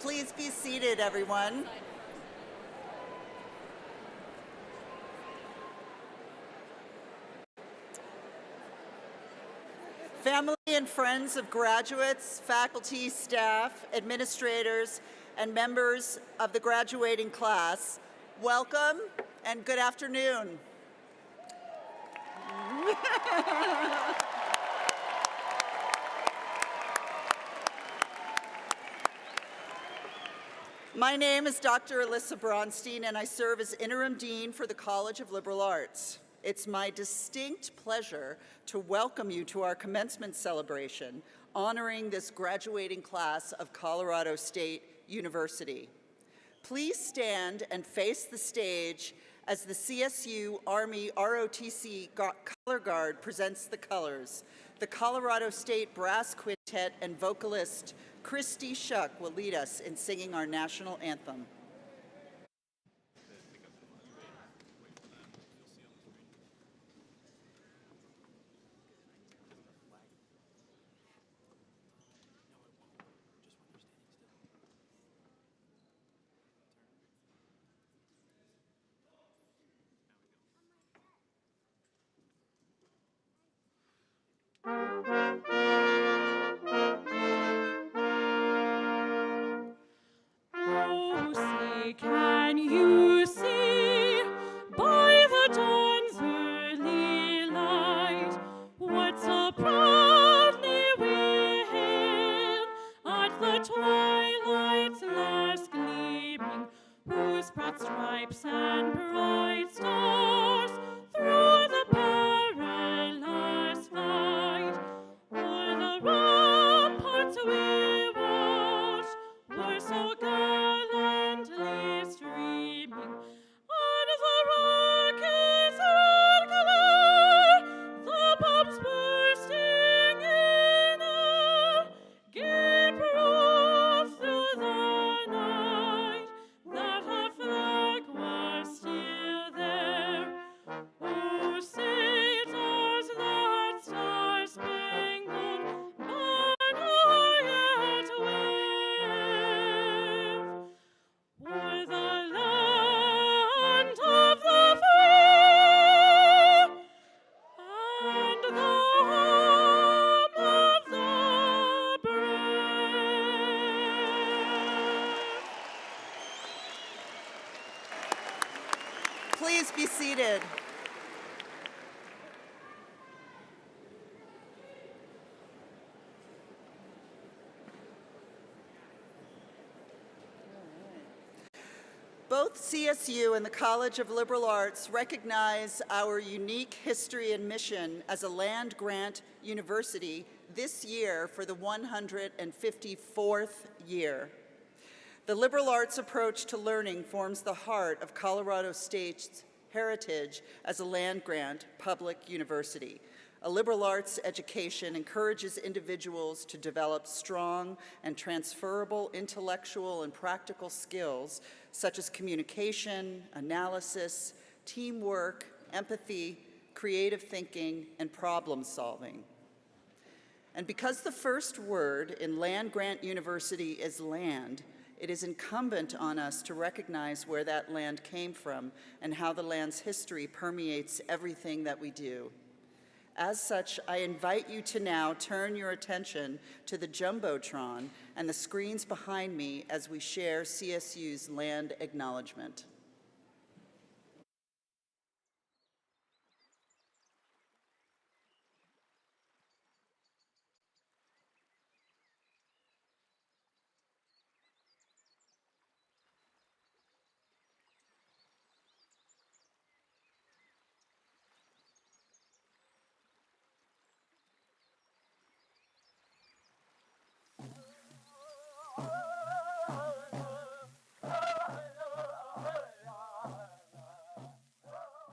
Please be seated, everyone. Family and friends of graduates, faculty, staff, administrators, and members of the graduating class, welcome and good afternoon. My name is Dr. Alyssa Bronstein, and I serve as Interim Dean for the College of Liberal Arts. It's my distinct pleasure to welcome you to our commencement celebration, honoring this graduating class of Colorado State University. Please stand and face the stage as the CSU Army ROTC Color Guard presents the colors. The Colorado State Brass Quintet and vocalist Christy Shuck will lead us in singing our national anthem. Oh, say, can you see by the dawn's early light what so proudly we hail at the twilight's last gleaming, whose broad stripes and bright stars through the perilous fight o'er the ramparts we watched were so gallantly streaming, and the rockets in glare, the bombs bursting in air, gave proof through the night that our flag was still there. Oh, say does that star-spangled banner yet wave o'er the land of the free and the home of the brave? Please be seated. Both CSU and the College of Liberal Arts recognize our unique history and mission as a land-grant university this year for the 154th year. The liberal arts approach to learning forms the heart of Colorado State's heritage as a land-grant public university. A liberal arts education encourages individuals to develop strong and transferable intellectual and practical skills such as communication, analysis, teamwork, empathy, creative thinking, and problem solving. And because the first word in land-grant university is land, it is incumbent on us to recognize where that land came from and how the land's history permeates everything that we do. As such, I invite you to now turn your attention to the Jumbotron and the screens behind me as we share CSU's land acknowledgement.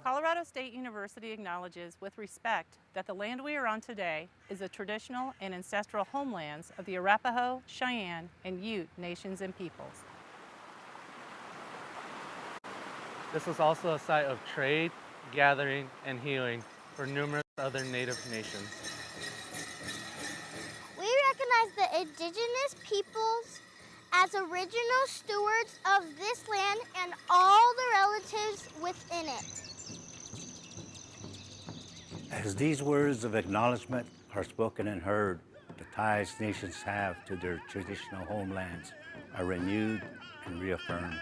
Colorado State University acknowledges with respect that the land we are on today is the traditional and ancestral homelands of the Arapaho, Cheyenne, and Ute nations and peoples. This was also a site of trade, gathering, and healing for numerous other Native nations. We recognize the indigenous peoples as original stewards of this land and all the relatives within it. As these words of acknowledgement are spoken and heard, the ties nations have to their traditional homelands are renewed and reaffirmed.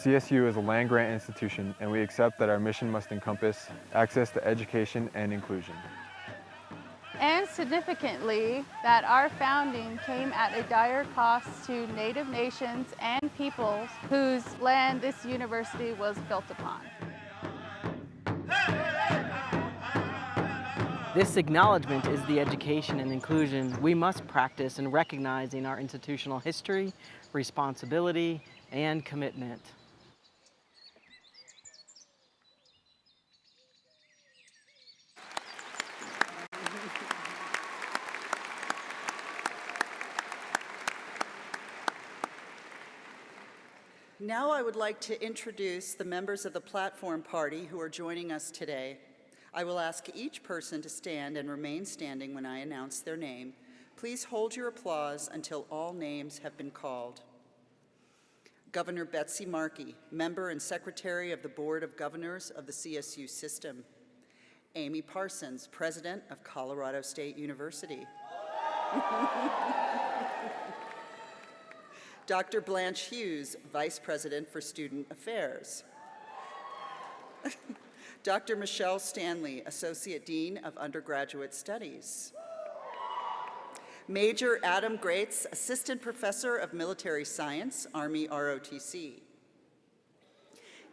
CSU is a land-grant institution, and we accept that our mission must encompass access to education and inclusion. And significantly, that our founding came at a dire cost to Native nations and peoples whose land this university was built upon. This acknowledgement is the education and inclusion we must practice in recognizing our institutional history, responsibility, and commitment. Now I would like to introduce the members of the platform party who are joining us today. I will ask each person to stand and remain standing when I announce their name. Please hold your applause until all names have been called. Governor Betsy Markey, member and secretary of the Board of Governors of the CSU system. Amy Parsons, president of Colorado State University. Dr. Blanche Hughes, Vice President for Student Affairs. Dr. Michelle Stanley, Associate Dean of Undergraduate Studies. Major Adam Grates, Assistant Professor of Military Science, Army ROTC.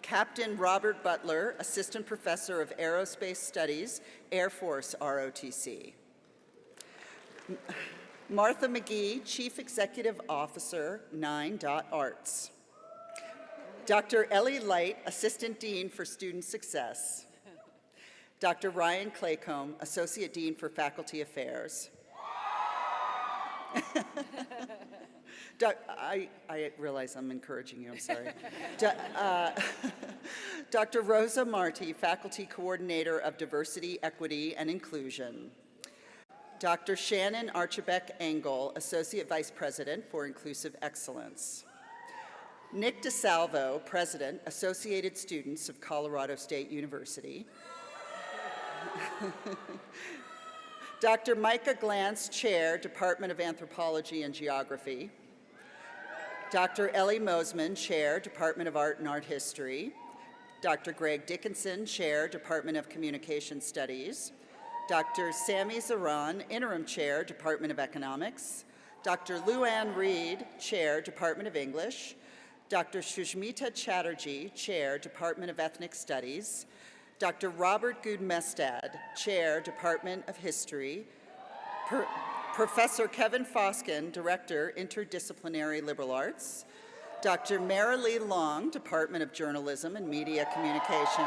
Captain Robert Butler, Assistant Professor of Aerospace Studies, Air Force ROTC. Martha McGee, Chief Executive Officer, 9.Arts. Dr. Ellie Light, Assistant Dean for Student Success. Dr. Ryan Claycomb, Associate Dean for Faculty Affairs. I realize I'm encouraging you, I'm sorry. Dr. Rosa Marti, Faculty Coordinator of Diversity, Equity, and Inclusion. Dr. Shannon Archibek Engel, Associate Vice President for Inclusive Excellence. Nick DeSalvo, President, Associated Students of Colorado State University. Dr. Micah Glantz, Chair, Department of Anthropology and Geography. Dr. Ellie Mosman, Chair, Department of Art and Art History. Dr. Greg Dickinson, Chair, Department of Communication Studies. Dr. Sammy Zaran, Interim Chair, Department of Economics. Dr. Luann Reed, Chair, Department of English. Dr. Shushmita Chatterjee, Chair, Department of Ethnic Studies. Dr. Robert Gudmestad, Chair, Department of History. Professor Kevin Foskin, Director, Interdisciplinary Liberal Arts. Dr. Marilee Long, Department of Journalism and Media Communication.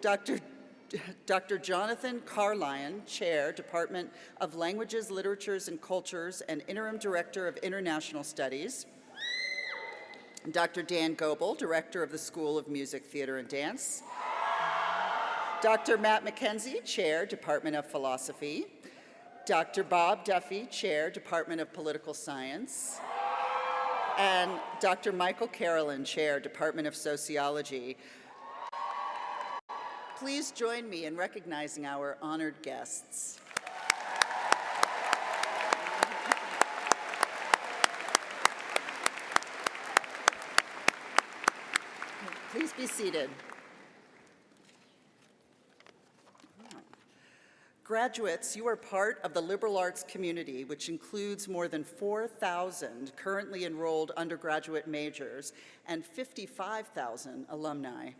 Dr. Jonathan Carlion, Chair, Department of Languages, Literatures, and Cultures, and Interim Director of International Studies. Dr. Dan Goebel, Director of the School of Music, Theater, and Dance. Dr. Matt McKenzie, Chair, Department of Philosophy. Dr. Bob Duffy, Chair, Department of Political Science. And Dr. Michael Carolyn, Chair, Department of Sociology. Please join me in recognizing our honored guests. Please be seated. Graduates, you are part of the liberal arts community, which includes more than 4,000 currently enrolled undergraduate majors and 55,000 alumni.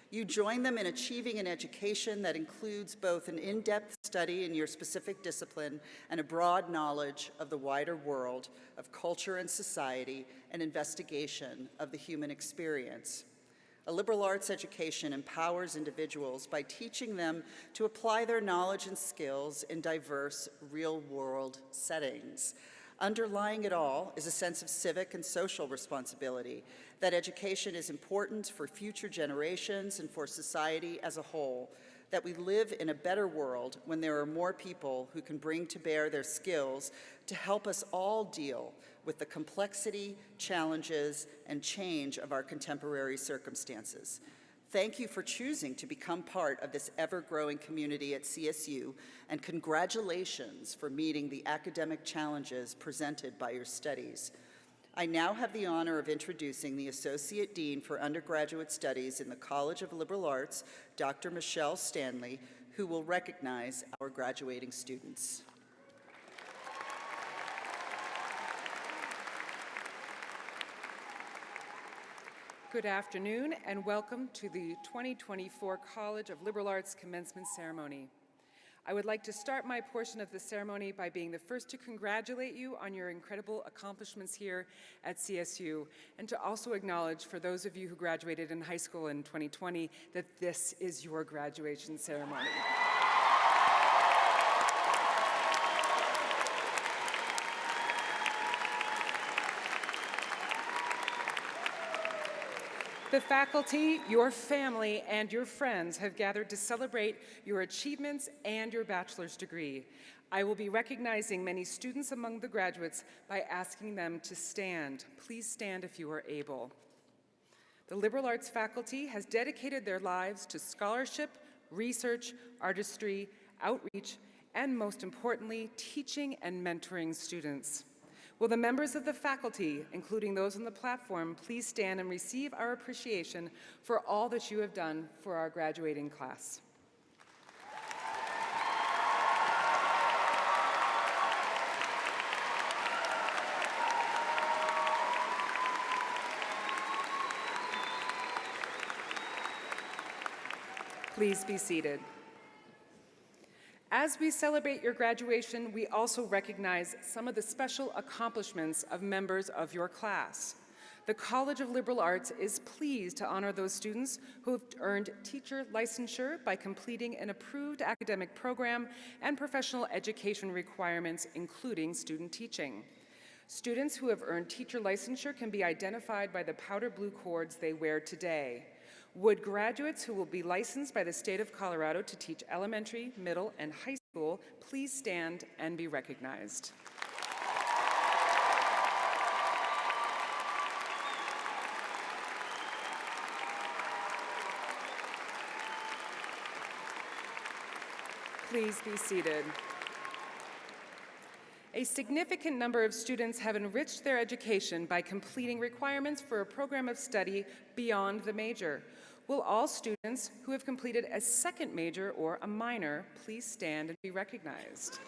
You join them in achieving an education that includes both an in-depth study in your specific discipline and a broad knowledge of the wider world of culture and society and investigation of the human experience. A liberal arts education empowers individuals by teaching them to apply their knowledge and skills in diverse real-world settings. Underlying it all is a sense of civic and social responsibility, that education is important for future generations and for society as a whole, that we live in a better world when there are more people who can bring to bear their skills to help us all deal with the complexity, challenges, and change of our contemporary circumstances. Thank you for choosing to become part of this ever-growing community at CSU, and congratulations for meeting the academic challenges presented by your studies. I now have the honor of introducing the Associate Dean for Undergraduate Studies in the College of Liberal Arts, Dr. Michelle Stanley, who will recognize our graduating students. Good afternoon and welcome to the 2024 College of Liberal Arts Commencement Ceremony. I would like to start my portion of the ceremony by being the first to congratulate you on your incredible accomplishments here at CSU, and to also acknowledge, for those of you who graduated in high school in 2020, that this is your graduation ceremony. The faculty, your family, and your friends have gathered to celebrate your achievements and your bachelor's degree. I will be recognizing many students among the graduates by asking them to stand. Please stand if you are able. The liberal arts faculty has dedicated their lives to scholarship, research, artistry, outreach, and most importantly, teaching and mentoring students. Will the members of the faculty, including those on the platform, please stand and receive our appreciation for all that you have done for our graduating class. Please be seated. As we celebrate your graduation, we also recognize some of the special accomplishments of members of your class. The College of Liberal Arts is pleased to honor those students who have earned teacher licensure by completing an approved academic program and professional education requirements, including student teaching. Students who have earned teacher licensure can be identified by the powder blue cords they wear today. Would graduates who will be licensed by the state of Colorado to teach elementary, middle, and high school please stand and be recognized? Please be seated. A significant number of students have enriched their education by completing requirements for a program of study beyond the major. Will all students who have completed a second major or a minor please stand and be recognized?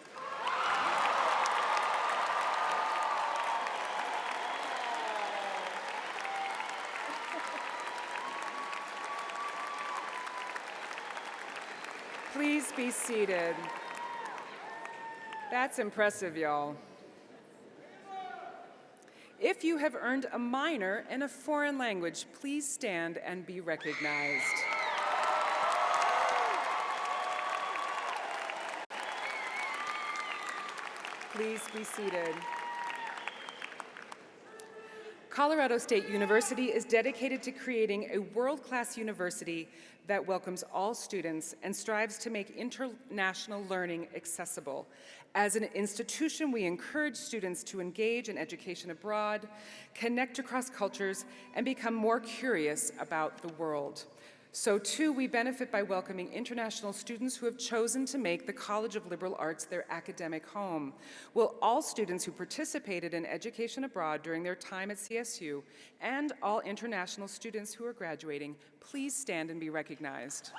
Please be seated. That's impressive, y'all. If you have earned a minor in a foreign language, please stand and be recognized. Please be seated. Colorado State University is dedicated to creating a world-class university that welcomes all students and strives to make international learning accessible. As an institution, we encourage students to engage in education abroad, connect across cultures, and become more curious about the world. So too, we benefit by welcoming international students who have chosen to make the College of Liberal Arts their academic home. Will all students who participated in education abroad during their time at CSU and all international students who are graduating please stand and be recognized?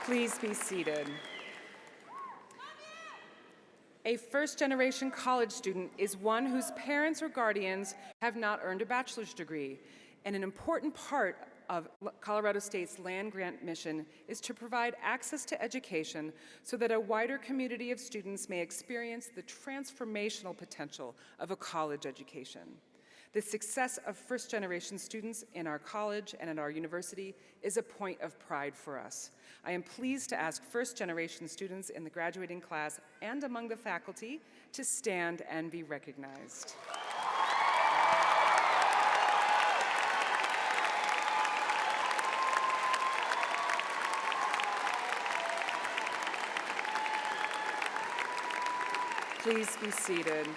Please be seated. A first-generation college student is one whose parents or guardians have not earned a bachelor's degree, and an important part of Colorado State's land-grant mission is to provide access to education so that a wider community of students may experience the transformational potential of a college education. The success of first-generation students in our college and at our university is a point of pride for us. I am pleased to ask first-generation students in the graduating class and among the faculty to stand and be recognized. Please be seated.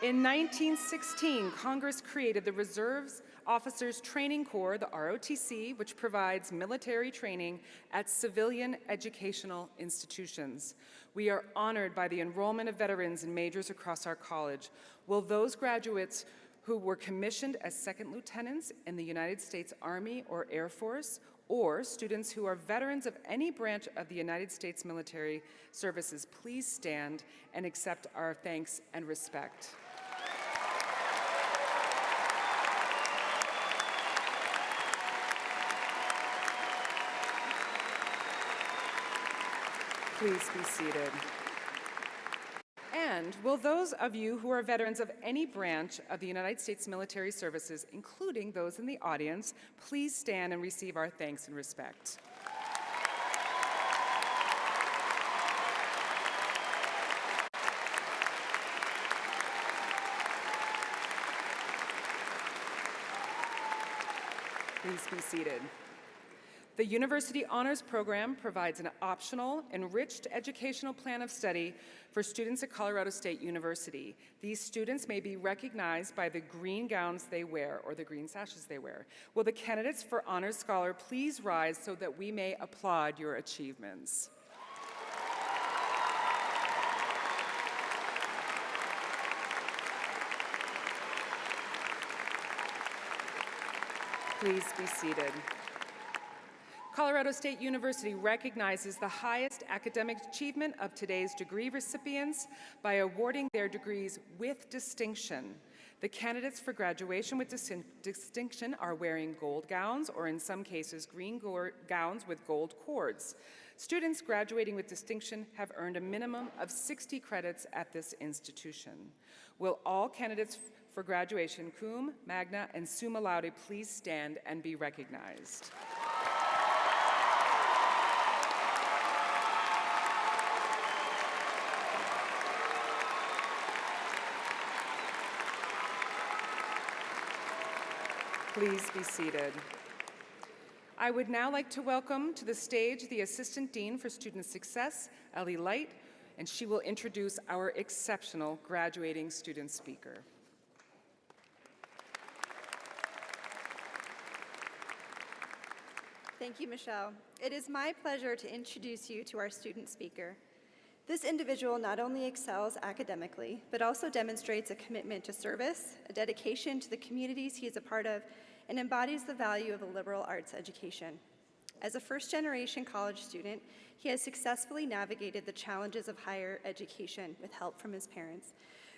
In 1916, Congress created the Reserves Officers Training Corps, the ROTC, which provides military training at civilian educational institutions. We are honored by the enrollment of veterans and majors across our college. Will those graduates who were commissioned as second lieutenants in the United States Army or Air Force, or students who are veterans of any branch of the United States military services, please stand and accept our thanks and respect. Please be seated. And will those of you who are veterans of any branch of the United States military services, including those in the audience, please stand and receive our thanks and respect. Please be seated. The University Honors Program provides an optional, enriched educational plan of study for students at Colorado State University. These students may be recognized by the green gowns they wear or the green sashes they wear. Will the candidates for Honors Scholar please rise so that we may applaud your achievements? Please be seated. Colorado State University recognizes the highest academic achievement of today's degree recipients by awarding their degrees with distinction. The candidates for graduation with distinction are wearing gold gowns, or in some cases, green gowns with gold cords. Students graduating with distinction have earned a minimum of 60 credits at this institution. Will all candidates for graduation, cum, magna, and summa laude, please stand and be recognized? Please be seated. I would now like to welcome to the stage the Assistant Dean for Student Success, Ellie Light, and she will introduce our exceptional graduating student speaker. Thank you, Michelle. It is my pleasure to introduce you to our student speaker. This individual not only excels academically, but also demonstrates a commitment to service, a dedication to the communities he is a part of, and embodies the value of a liberal arts education. As a first-generation college student, he has successfully navigated the challenges of higher education with help from his parents.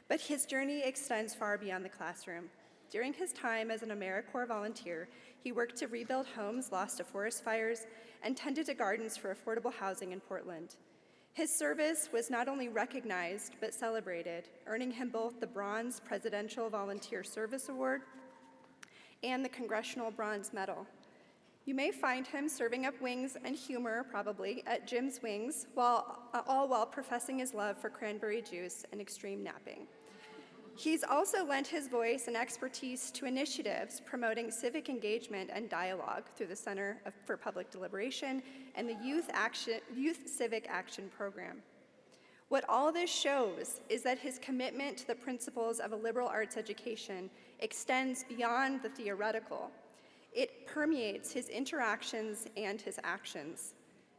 But his journey extends far beyond the classroom. During his time as an AmeriCorps volunteer, he worked to rebuild homes lost to forest fires and tended to gardens for affordable housing in Portland. His service was not only recognized, but celebrated, earning him both the Bronze Presidential Volunteer Service Award and the Congressional Bronze Medal. You may find him serving up wings and humor, probably, at Jim's Wings, all while professing his love for cranberry juice and extreme napping. He's also lent his voice and expertise to initiatives promoting civic engagement and dialogue through the Center for Public Deliberation and the Youth Civic Action Program. What all this shows is that his commitment to the principles of a liberal arts education extends beyond the theoretical. It permeates his interactions and his actions.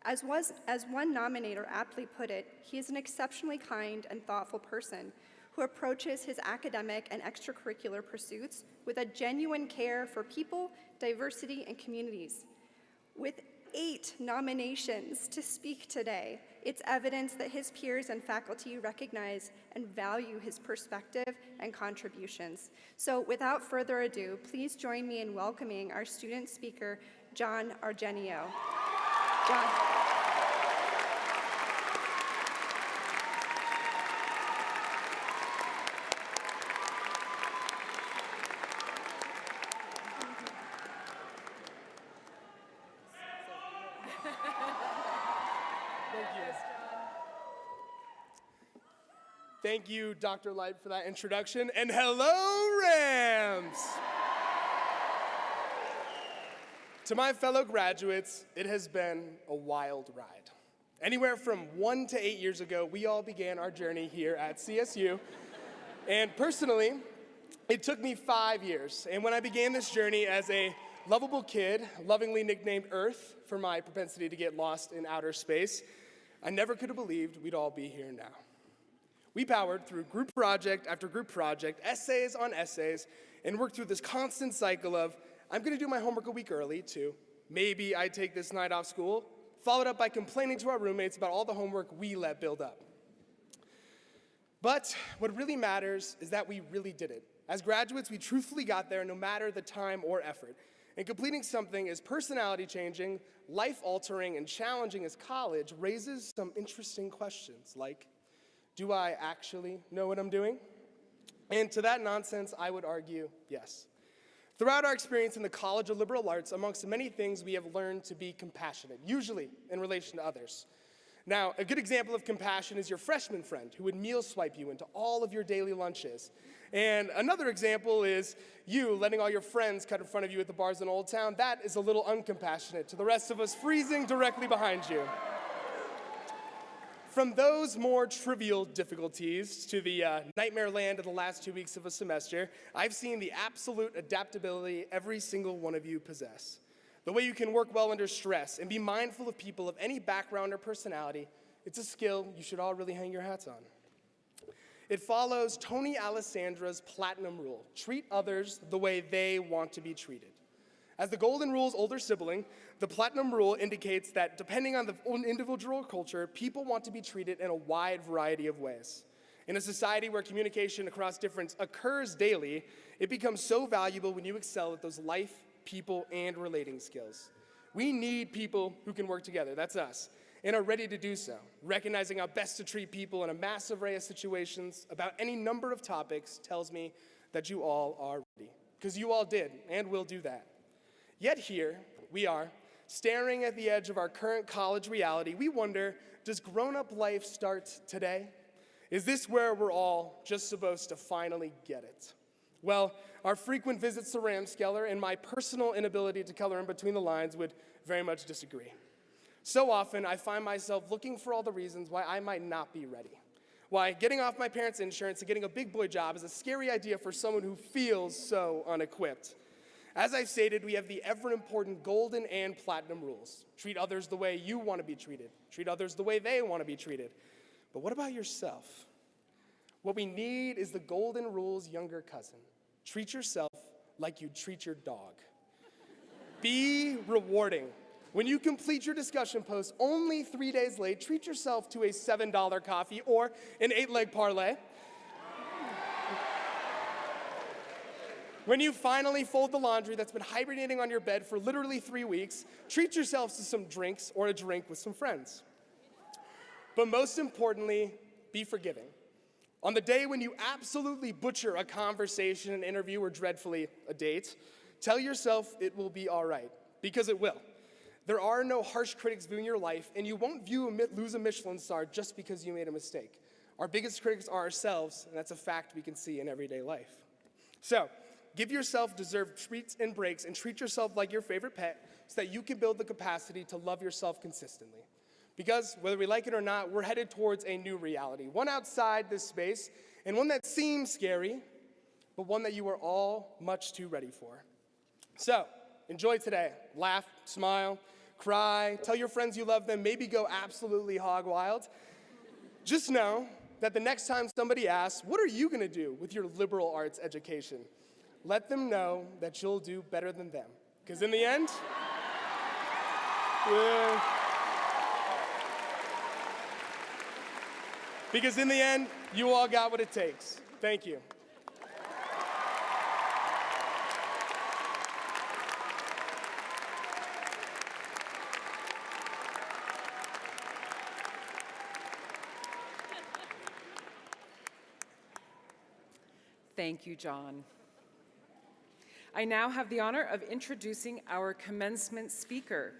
As one nominator aptly put it, he is an exceptionally kind and thoughtful person who approaches his academic and extracurricular pursuits with a genuine care for people, diversity, and communities. With 8 nominations to speak today, it's evidence that his peers and faculty recognize and value his perspective and contributions. So without further ado, please join me in welcoming our student speaker, John Argenio. John. Thank you, Dr. Light, for that introduction. And hello, Rams! To my fellow graduates, it has been a wild ride. Anywhere from 1 to 8 years ago, we all began our journey here at CSU. And personally, it took me 5 years. And when I began this journey as a lovable kid, lovingly nicknamed Earth for my propensity to get lost in outer space, I never could have believed we'd all be here now. We powered through group project after group project, essays on essays, and worked through this constant cycle of, I'm gonna do my homework a week early, to maybe I take this night off school, followed up by complaining to our roommates about all the homework we let build up. But what really matters is that we really did it. As graduates, we truthfully got there no matter the time or effort. And completing something as personality-changing, life-altering, and challenging as college raises some interesting questions, like, do I actually know what I'm doing? And to that nonsense, I would argue, yes. Throughout our experience in the College of Liberal Arts, amongst many things, we have learned to be compassionate, usually in relation to others. Now, a good example of compassion is your freshman friend who would meal swipe you into all of your daily lunches. And another example is you letting all your friends cut in front of you at the bars in Old Town. That is a little uncompassionate to the rest of us freezing directly behind you. From those more trivial difficulties to the nightmare land of the last 2 weeks of a semester, I've seen the absolute adaptability every single one of you possess. The way you can work well under stress and be mindful of people of any background or personality, it's a skill you should all really hang your hats on. It follows Tony Alessandra's platinum rule: treat others the way they want to be treated. As the golden rule's older sibling, the platinum rule indicates that depending on the individual culture, people want to be treated in a wide variety of ways. In a society where communication across difference occurs daily, it becomes so valuable when you excel at those life, people, and relating skills. We need people who can work together, that's us, and are ready to do so, recognizing how best to treat people in a massive array of situations about any number of topics tells me that you all are ready, because you all did and will do that. Yet here we are, staring at the edge of our current college reality. We wonder, does grown-up life start today? Is this where we're all just supposed to finally get it? Well, our frequent visits to Ramskeller and my personal inability to color in between the lines would very much disagree. So often, I find myself looking for all the reasons why I might not be ready. Why getting off my parents' insurance and getting a big boy job is a scary idea for someone who feels so unequipped. As I've stated, we have the ever-important golden and platinum rules. Treat others the way you want to be treated. Treat others the way they want to be treated. But what about yourself? What we need is the golden rule's younger cousin. Treat yourself like you'd treat your dog. Be rewarding. When you complete your discussion post only 3 days late, treat yourself to a $7 coffee or an 8-leg parlay. When you finally fold the laundry that's been hibernating on your bed for literally 3 weeks, treat yourselves to some drinks or a drink with some friends. But most importantly, be forgiving. On the day when you absolutely butcher a conversation, an interview, or dreadfully a date, tell yourself it will be all right, because it will. There are no harsh critics viewing your life, and you won't lose a Michelin star just because you made a mistake. Our biggest critics are ourselves, and that's a fact we can see in everyday life. So, give yourself deserved treats and breaks and treat yourself like your favorite pet so that you can build the capacity to love yourself consistently. Because whether we like it or not, we're headed towards a new reality, one outside this space and one that seems scary, but one that you are all much too ready for. So, enjoy today. Laugh, smile, cry, tell your friends you love them, maybe go absolutely hog wild. Just know that the next time somebody asks, what are you going to do with your liberal arts education? Let them know that you'll do better than them. Because in the end, you all got what it takes. Thank you. Thank you, John. I now have the honor of introducing our commencement speaker.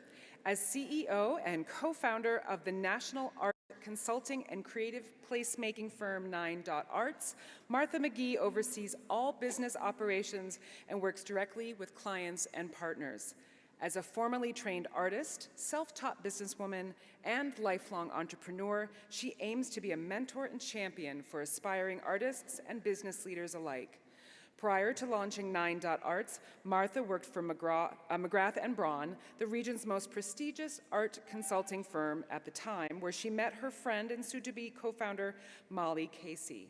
As CEO and co-founder of the National Art consulting and creative placemaking firm 9 Arts, Martha McGee oversees all business operations and works directly with clients and partners. As a formally trained artist, self-taught businesswoman, and lifelong entrepreneur, she aims to be a mentor and champion for aspiring artists and business leaders alike. Prior to launching 9 Arts, Martha worked for McGrath & Braun, the region's most prestigious art consulting firm at the time, where she met her friend and soon-to-be co-founder, Molly Casey.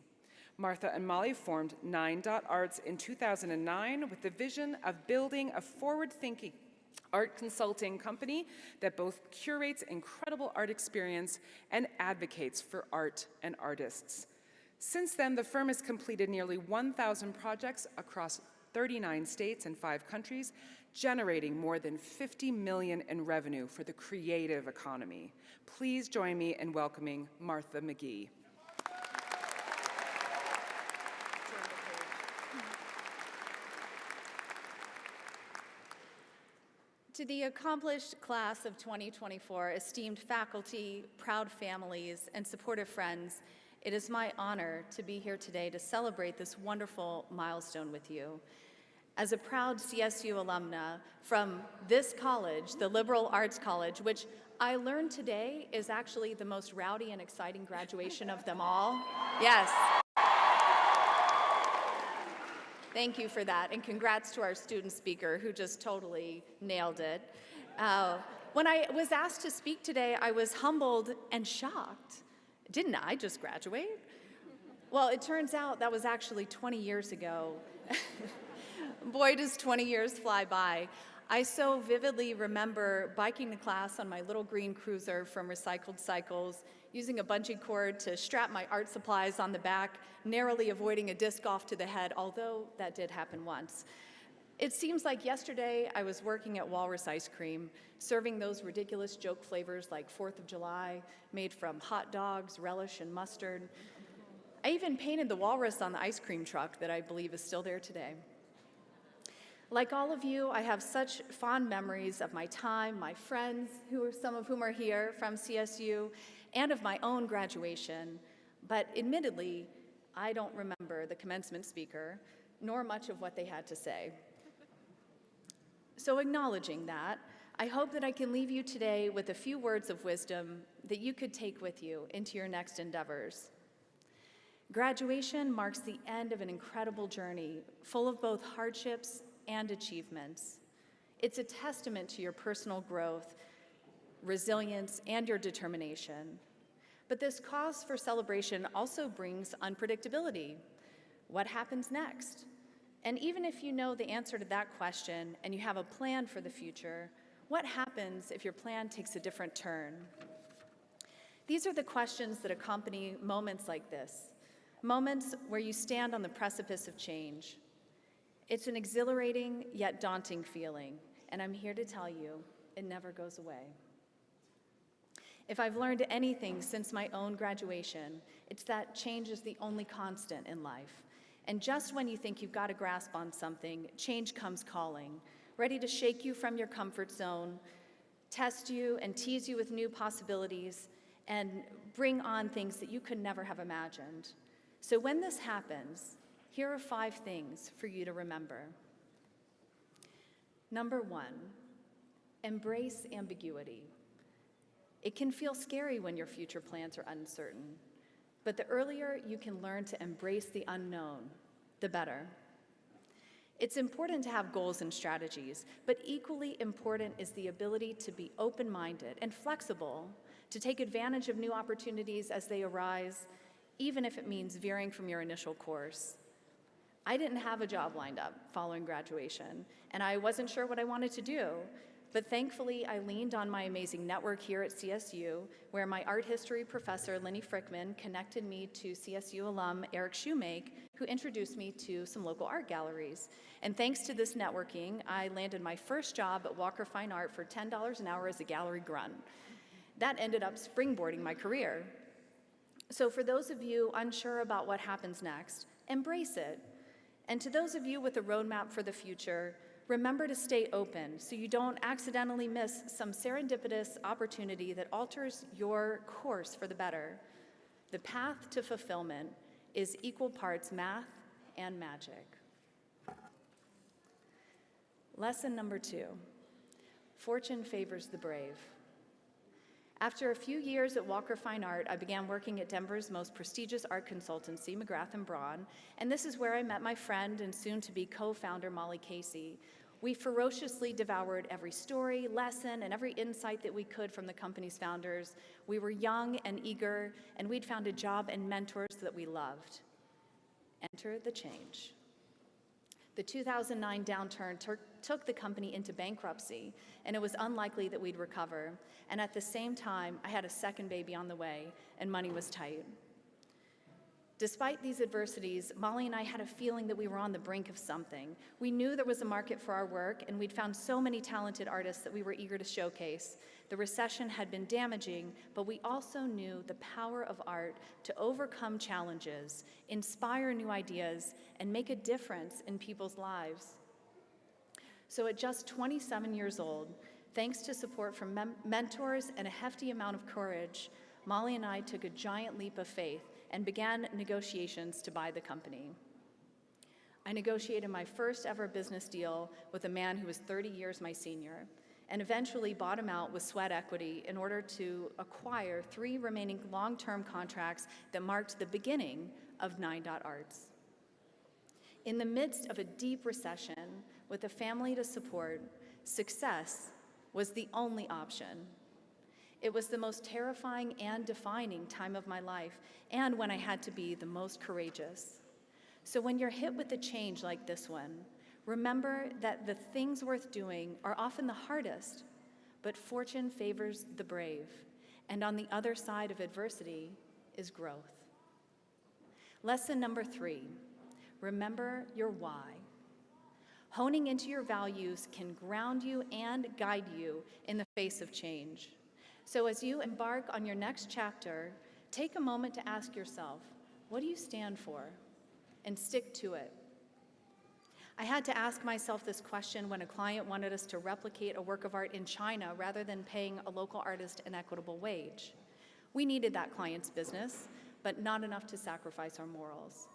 Martha and Molly formed 9 Arts in 2009 with the vision of building a forward-thinking art consulting company that both curates incredible art experience and advocates for art and artists. Since then, the firm has completed nearly 1,000 projects across 39 states and 5 countries, generating more than $50 million in revenue for the creative economy. Please join me in welcoming Martha McGee. To the accomplished class of 2024, esteemed faculty, proud families, and supportive friends, it is my honor to be here today to celebrate this wonderful milestone with you. As a proud CSU alumna from this college, the Liberal Arts College, which I learned today is actually the most rowdy and exciting graduation of them all. Yes. Thank you for that, and congrats to our student speaker who just totally nailed it. When I was asked to speak today, I was humbled and shocked. Didn't I just graduate? Well, it turns out that was actually 20 years ago. Boy, does 20 years fly by. I so vividly remember biking to class on my little green cruiser from Recycled Cycles, using a bungee cord to strap my art supplies on the back, narrowly avoiding a disc off to the head, although that did happen once. It seems like yesterday I was working at Walrus Ice Cream, serving those ridiculous joke flavors like 4th of July, made from hot dogs, relish, and mustard. I even painted the walrus on the ice cream truck that I believe is still there today. Like all of you, I have such fond memories of my time, my friends, some of whom are here from CSU, and of my own graduation. But admittedly, I don't remember the commencement speaker, nor much of what they had to say. So acknowledging that, I hope that I can leave you today with a few words of wisdom that you could take with you into your next endeavors. Graduation marks the end of an incredible journey, full of both hardships and achievements. It's a testament to your personal growth, resilience, and your determination. But this cause for celebration also brings unpredictability. What happens next? And even if you know the answer to that question and you have a plan for the future, what happens if your plan takes a different turn? These are the questions that accompany moments like this, moments where you stand on the precipice of change. It's an exhilarating yet daunting feeling, and I'm here to tell you, it never goes away. If I've learned anything since my own graduation, it's that change is the only constant in life. And just when you think you've got a grasp on something, change comes calling, ready to shake you from your comfort zone, test you and tease you with new possibilities, and bring on things that you could never have imagined. So when this happens, here are 5 things for you to remember. Number 1, embrace ambiguity. It can feel scary when your future plans are uncertain, but the earlier you can learn to embrace the unknown, the better. It's important to have goals and strategies, but equally important is the ability to be open-minded and flexible, to take advantage of new opportunities as they arise, even if it means veering from your initial course. I didn't have a job lined up following graduation, and I wasn't sure what I wanted to do. But thankfully, I leaned on my amazing network here at CSU, where my art history professor, Lenny Frickman, connected me to CSU alum Eric Shoemake, who introduced me to some local art galleries. And thanks to this networking, I landed my first job at Walker Fine Art for $10 an hour as a gallery grunt. That ended up springboarding my career. So for those of you unsure about what happens next, embrace it. And to those of you with a roadmap for the future, Remember to stay open so you don't accidentally miss some serendipitous opportunity that alters your course for the better. The path to fulfillment is equal parts math and magic. Lesson number 2, fortune favors the brave. After a few years at Walker Fine Art, I began working at Denver's most prestigious art consultancy, McGrath & Braun, and this is where I met my friend and soon-to-be co-founder, Molly Casey. We ferociously devoured every story, lesson, and every insight that we could from the company's founders. We were young and eager, and we'd found a job and mentors that we loved. Enter the change. The 2009 downturn took the company into bankruptcy, and it was unlikely that we'd recover. And at the same time, I had a second baby on the way, and money was tight. Despite these adversities, Molly and I had a feeling that we were on the brink of something. We knew there was a market for our work, and we'd found so many talented artists that we were eager to showcase. The recession had been damaging, but we also knew the power of art to overcome challenges, inspire new ideas, and make a difference in people's lives. So at just 27 years old, thanks to support from mentors and a hefty amount of courage, Molly and I took a giant leap of faith and began negotiations to buy the company. I negotiated my first ever business deal with a man who was 30 years my senior, and eventually bought him out with sweat equity in order to acquire 3 remaining long-term contracts that marked the beginning of 9 Arts. In the midst of a deep recession, with a family to support, success was the only option. It was the most terrifying and defining time of my life, and when I had to be the most courageous. So when you're hit with a change like this one, remember that the things worth doing are often the hardest, but fortune favors the brave, and on the other side of adversity is growth. Lesson number 3, remember your why. Honing into your values can ground you and guide you in the face of change. So as you embark on your next chapter, take a moment to ask yourself, what do you stand for? And stick to it. I had to ask myself this question when a client wanted us to replicate a work of art in China rather than paying a local artist an equitable wage. We needed that client's business, but not enough to sacrifice our morals.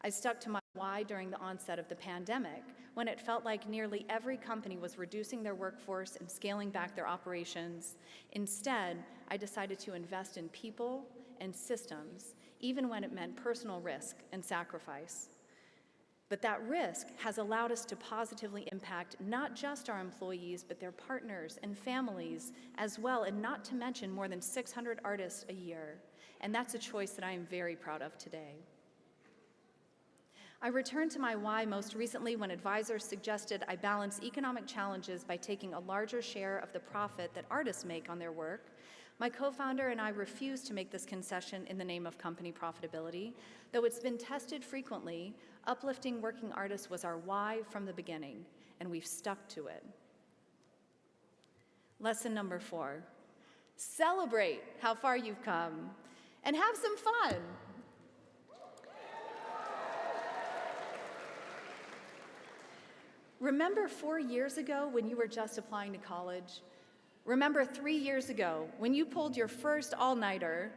I stuck to my why during the onset of the pandemic, when it felt like nearly every company was reducing their workforce and scaling back their operations. Instead, I decided to invest in people and systems, even when it meant personal risk and sacrifice. But that risk has allowed us to positively impact not just our employees, but their partners and families as well, and not to mention more than 600 artists a year. And that's a choice that I am very proud of today. I returned to my why most recently when advisors suggested I balance economic challenges by taking a larger share of the profit that artists make on their work. My co-founder and I refused to make this concession in the name of company profitability. Though it's been tested frequently, uplifting working artists was our why from the beginning, and we've stuck to it. Lesson number 4, celebrate how far you've come and have some fun. Remember 4 years ago when you were just applying to college? Remember 3 years ago when you pulled your first all-nighter?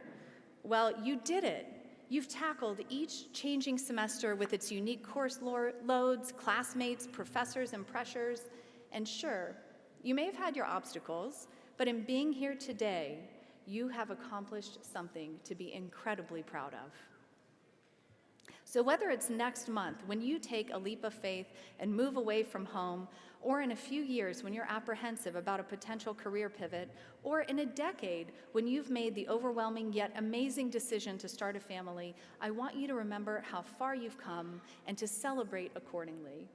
Well, you did it. You've tackled each changing semester with its unique course loads, classmates, professors, and pressures. And sure, you may have had your obstacles, but in being here today, you have accomplished something to be incredibly proud of. So whether it's next month when you take a leap of faith and move away from home, or in a few years when you're apprehensive about a potential career pivot, or in a decade when you've made the overwhelming yet amazing decision to start a family, I want you to remember how far you've come and to celebrate accordingly.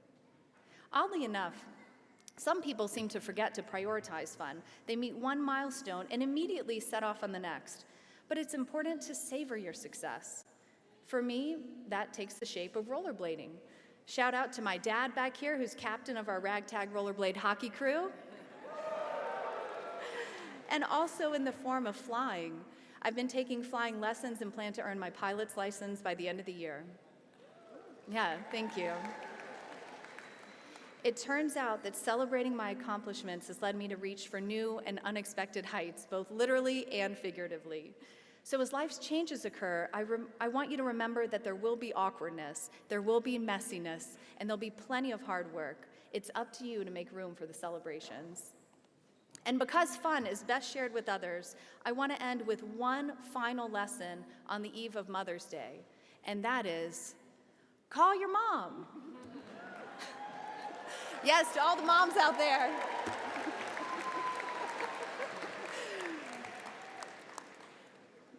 Oddly enough, some people seem to forget to prioritize fun. They meet one milestone and immediately set off on the next. But it's important to savor your success. For me, that takes the shape of rollerblading. Shout out to my dad back here, who's captain of our ragtag rollerblade hockey crew. And also in the form of flying. I've been taking flying lessons and plan to earn my pilot's license by the end of the year. Yeah, thank you. It turns out that celebrating my accomplishments has led me to reach for new and unexpected heights, both literally and figuratively. So as life's changes occur, I want you to remember that there will be awkwardness, there will be messiness, and there'll be plenty of hard work. It's up to you to make room for the celebrations. And because fun is best shared with others, I want to end with one final lesson on the eve of Mother's Day, and that is, call your mom. Yes, to all the moms out there.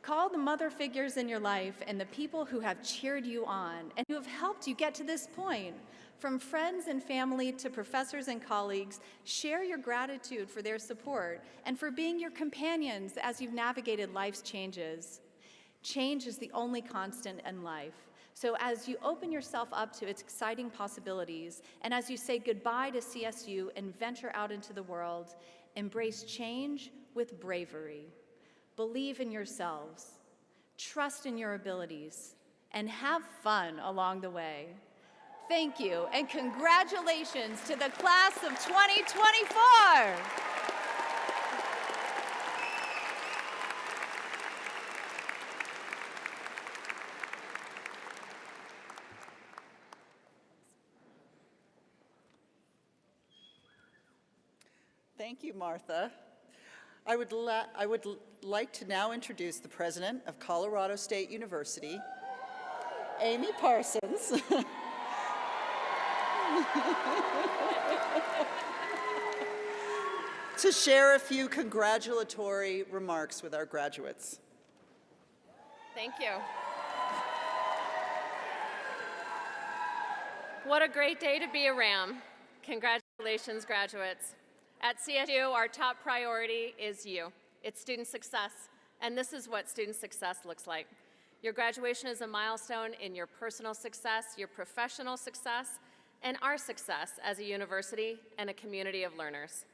Call the mother figures in your life and the people who have cheered you on and who have helped you get to this point. From friends and family to professors and colleagues, share your gratitude for their support and for being your companions as you've navigated life's changes. Change is the only constant in life. So as you open yourself up to its exciting possibilities, and as you say goodbye to CSU and venture out into the world, embrace change with bravery. Believe in yourselves, trust in your abilities, and have fun along the way. Thank you, and congratulations to the class of 2024! Thank you, Martha. I would like to now introduce the president of Colorado State University, Amy Parsons. To share a few congratulatory remarks with our graduates. Thank you. What a great day to be a Ram. Congratulations, graduates. At CSU, our top priority is you. It's student success, and this is what student success looks like. Your graduation is a milestone in your personal success, your professional success, and our success as a university and a community of learners.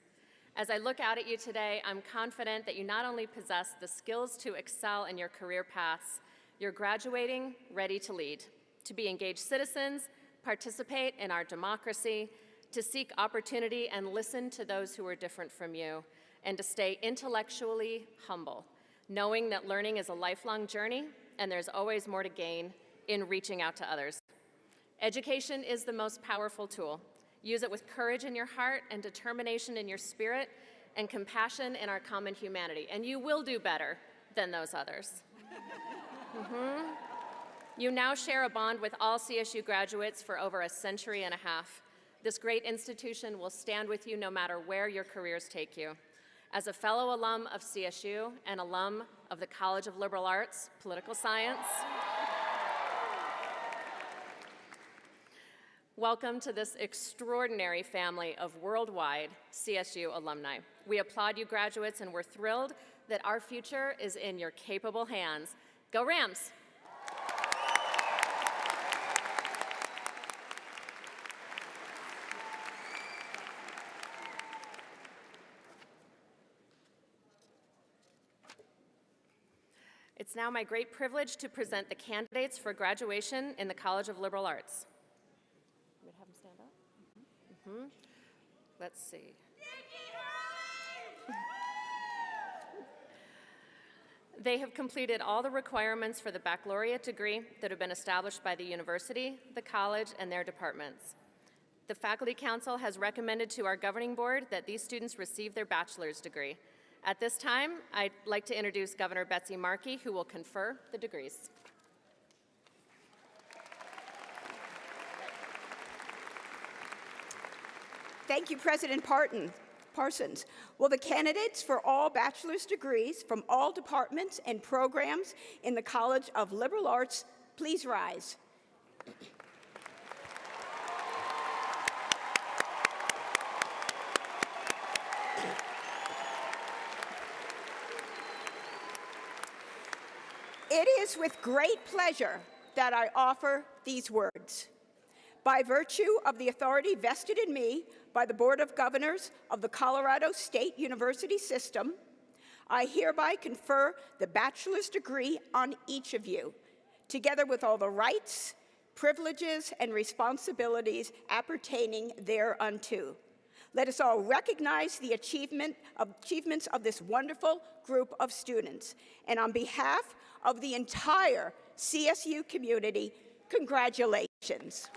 As I look out at you today, I'm confident that you not only possess the skills to excel in your career paths, you're graduating ready to lead, to be engaged citizens, participate in our democracy, to seek opportunity and listen to those who are different from you, and to stay intellectually humble, knowing that learning is a lifelong journey and there's always more to gain in reaching out to others. Education is the most powerful tool. Use it with courage in your heart and determination in your spirit and compassion in our common humanity, and you will do better than those others. You now share a bond with all CSU graduates for over a century and a half. This great institution will stand with you no matter where your careers take you. As a fellow alum of CSU and alum of the College of Liberal Arts, Political Science, welcome to this extraordinary family of worldwide CSU alumni. We applaud you, graduates, and we're thrilled that our future is in your capable hands. Go Rams! It's now my great privilege to present the candidates for graduation in the College of Liberal Arts. I'm going to have them stand up. Let's see. They have completed all the requirements for the baccalaureate degree that have been established by the university, the college, and their departments. The Faculty Council has recommended to our governing board that these students receive their bachelor's degree. At this time, I'd like to introduce Governor Betsy Markey, who will confer the degrees. Thank you, President Parsons. Will the candidates for all bachelor's degrees from all departments and programs in the College of Liberal Arts please rise? It is with great pleasure that I offer these words. By virtue of the authority vested in me by the Board of Governors of the Colorado State University System, I hereby confer the bachelor's degree on each of you, together with all the rights, privileges, and responsibilities appertaining thereunto. Let us all recognize the achievements of this wonderful group of students. And on behalf of the entire CSU community, congratulations.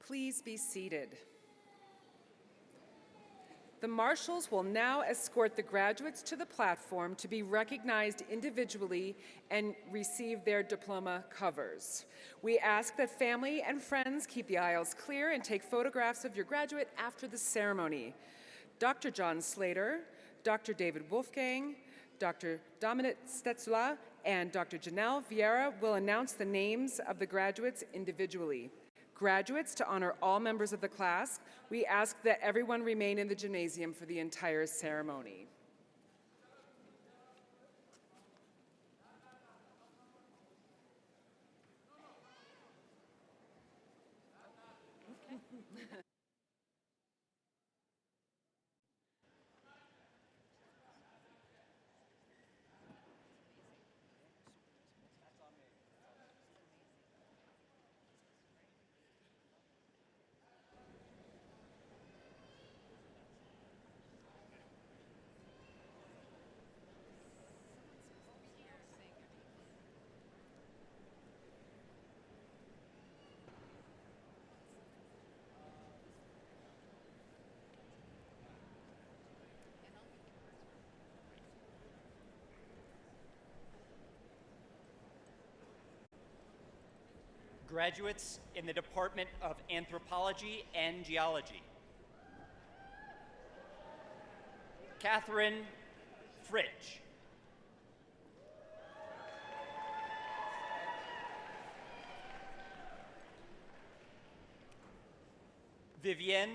Please be seated. The marshals will now escort the graduates to the platform to be recognized individually and receive their diploma covers. We ask that family and friends keep the aisles clear and take photographs of your graduate after the ceremony. Dr. John Slater, Dr. David Wolfgang, Dr. Dominic Stetzula, and Dr. Janelle Vieira will announce the names of the graduates individually. Graduates, to honor all members of the class, we ask that everyone remain in the gymnasium for the entire ceremony. Graduates in the Department of Anthropology and Geology: Catherine Fritsch. Vivienne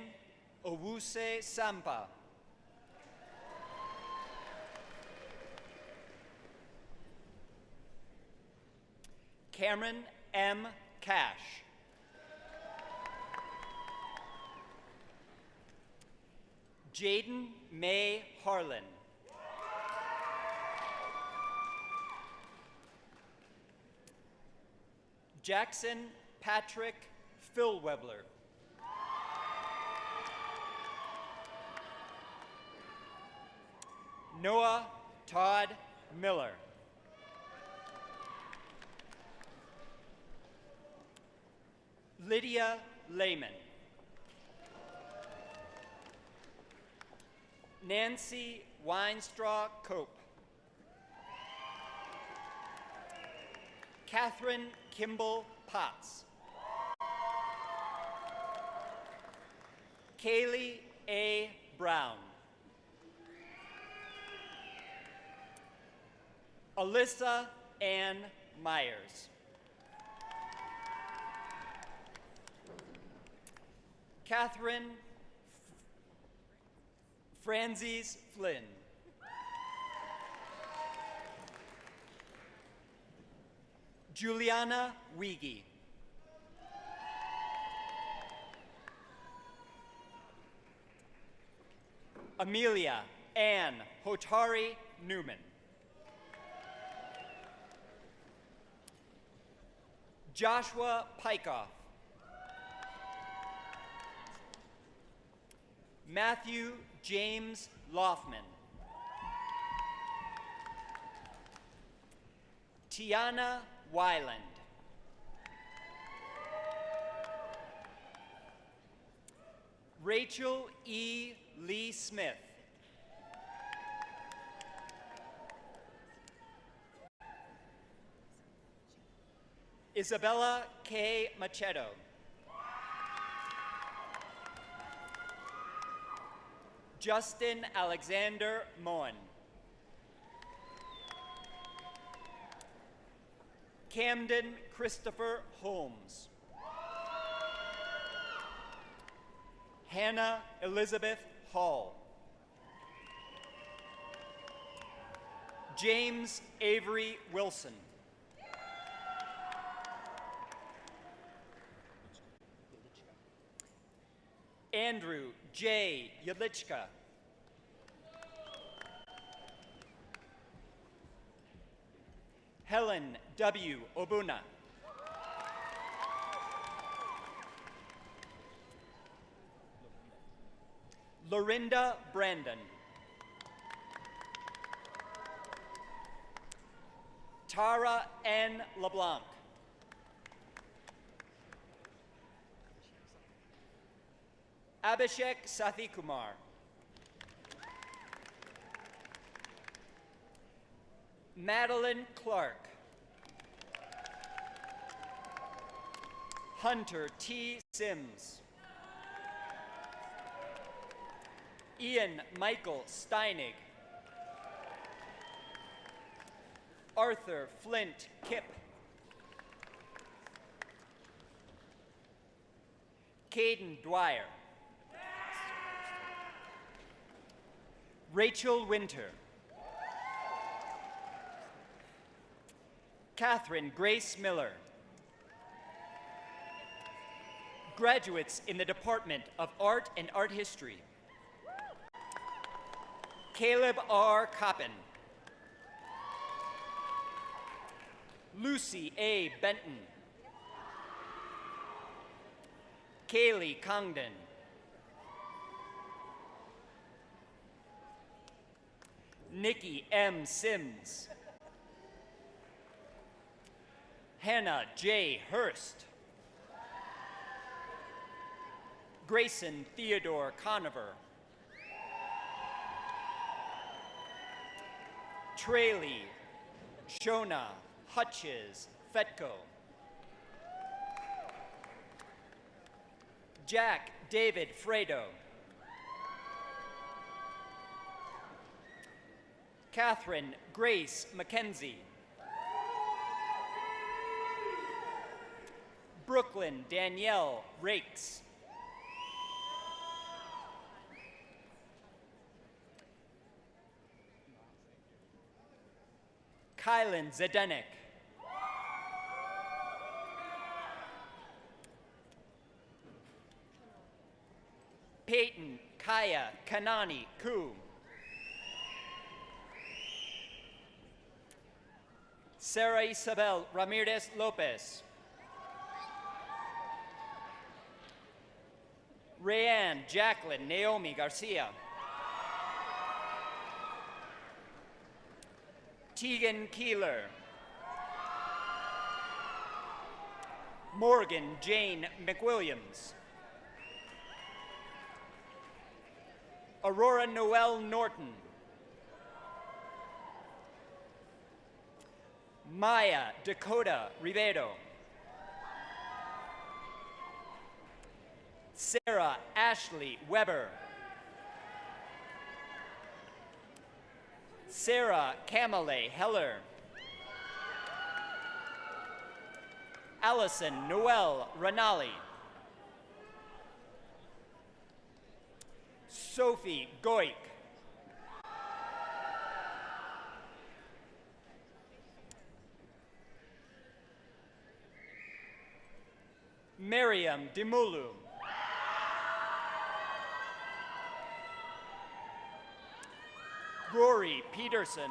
Owuse Sampa. Cameron M. Cash. Jaden May Harlan. Jackson Patrick Philwebler. Noah Todd Miller. Lydia Lehman. Nancy Weinstraw Cope. Catherine Kimball Potts. Kaylee A. Brown. Alyssa Ann Myers. Catherine Franzis Flynn. Juliana Wiege. Amelia Ann Hotari Newman. Joshua Pykoff. Matthew James Loffman. Tiana Weiland. Rachel E. Lee Smith. Isabella K. Machado. Justin Alexander Moen. Camden Christopher Holmes. Hannah Elizabeth Hall. James Avery Wilson. Andrew J. Yelichka. Helen W. Obuna. Lorinda Brandon. Tara N. LeBlanc. Abhishek Sathikumar. Madeline Clark. Hunter T. Sims. Ian Michael Steinig. Arthur Flint Kipp. Caden Dwyer. Rachel Winter. Catherine Grace Miller. Graduates in the Department of Art and Art History. Caleb R. Coppin. Lucy A. Benton. Kaylee Congdon. Nikki M. Sims. Hannah J. Hurst. Grayson Theodore Conover. Traley Shona Hutches Fetko. Jack David Fredo. Catherine Grace McKenzie. Brooklyn Danielle Rakes. Kylan Zdenek. Peyton Kaya Kanani Ku. Sarah Isabel Ramirez Lopez. Rayanne Jacqueline Naomi Garcia. Tegan Keeler. Morgan Jane McWilliams. Aurora Noel Norton. Maya Dakota Ribeiro. Sarah Ashley Weber. Sarah Kamale Heller. Allison Noel Ranali. Sophie Goik. Miriam Dimulu. Rory Peterson.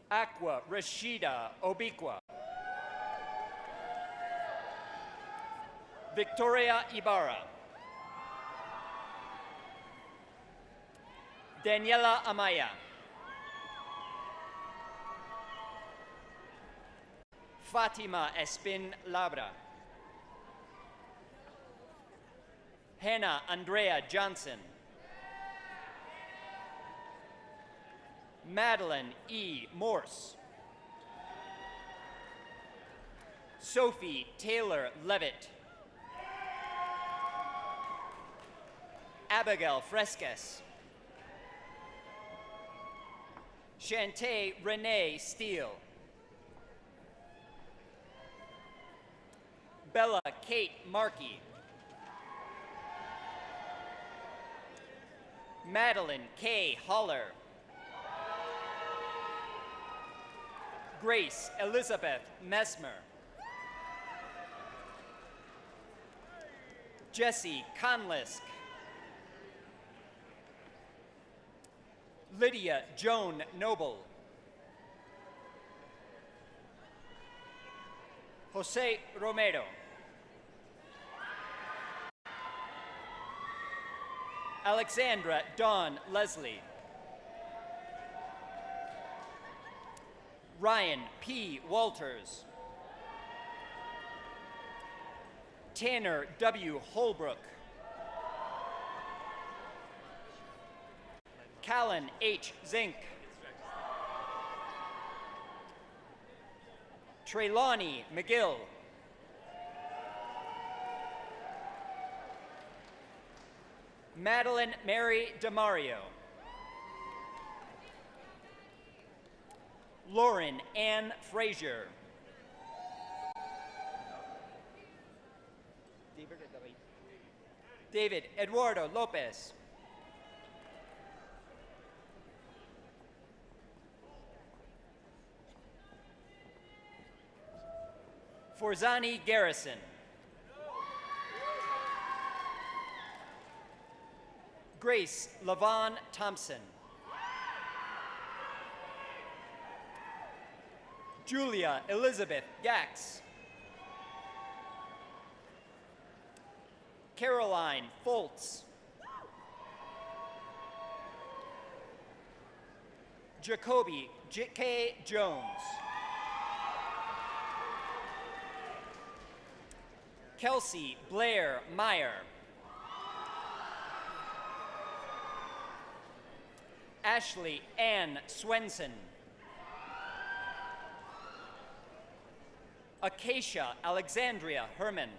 Aqua Rashida Obiqua. Victoria Ibarra. Daniela Amaya. Fatima Espin Labra. Hannah Andrea Johnson. Madeline E. Morse. Sophie Taylor Levitt. Abigail Fresquez. Shantae Renee Steele. Bella Kate Markey. Madeline K. Holler. Grace Elizabeth Mesmer. Jesse Conlisk. Lydia Joan Noble. Jose Romero. Alexandra Dawn Leslie. Ryan P. Walters. Tanner W. Holbrook. Callan H. Zink. Treylani McGill. Madeline Mary DeMario. Lauren Ann Frazier. David Eduardo Lopez. Forzani Garrison. Grace Lavon Thompson. Julia Elizabeth Gax. Caroline Foltz. Jacoby K. Jones. Kelsey Blair Meyer. Ashley Ann Swenson. Acacia Alexandria Herman.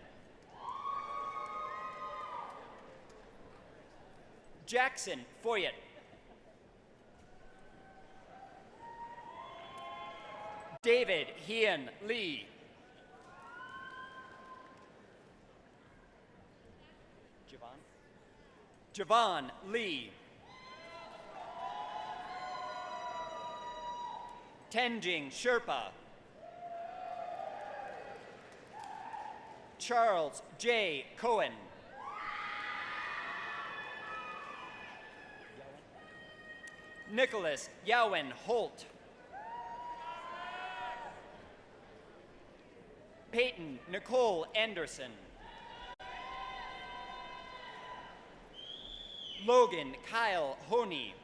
Jackson Foyet. David Hean Lee. Javon Lee. Tenjing Sherpa. Charles J. Cohen. Nicholas Yowen Holt. Peyton Nicole Anderson. Logan Kyle Honey.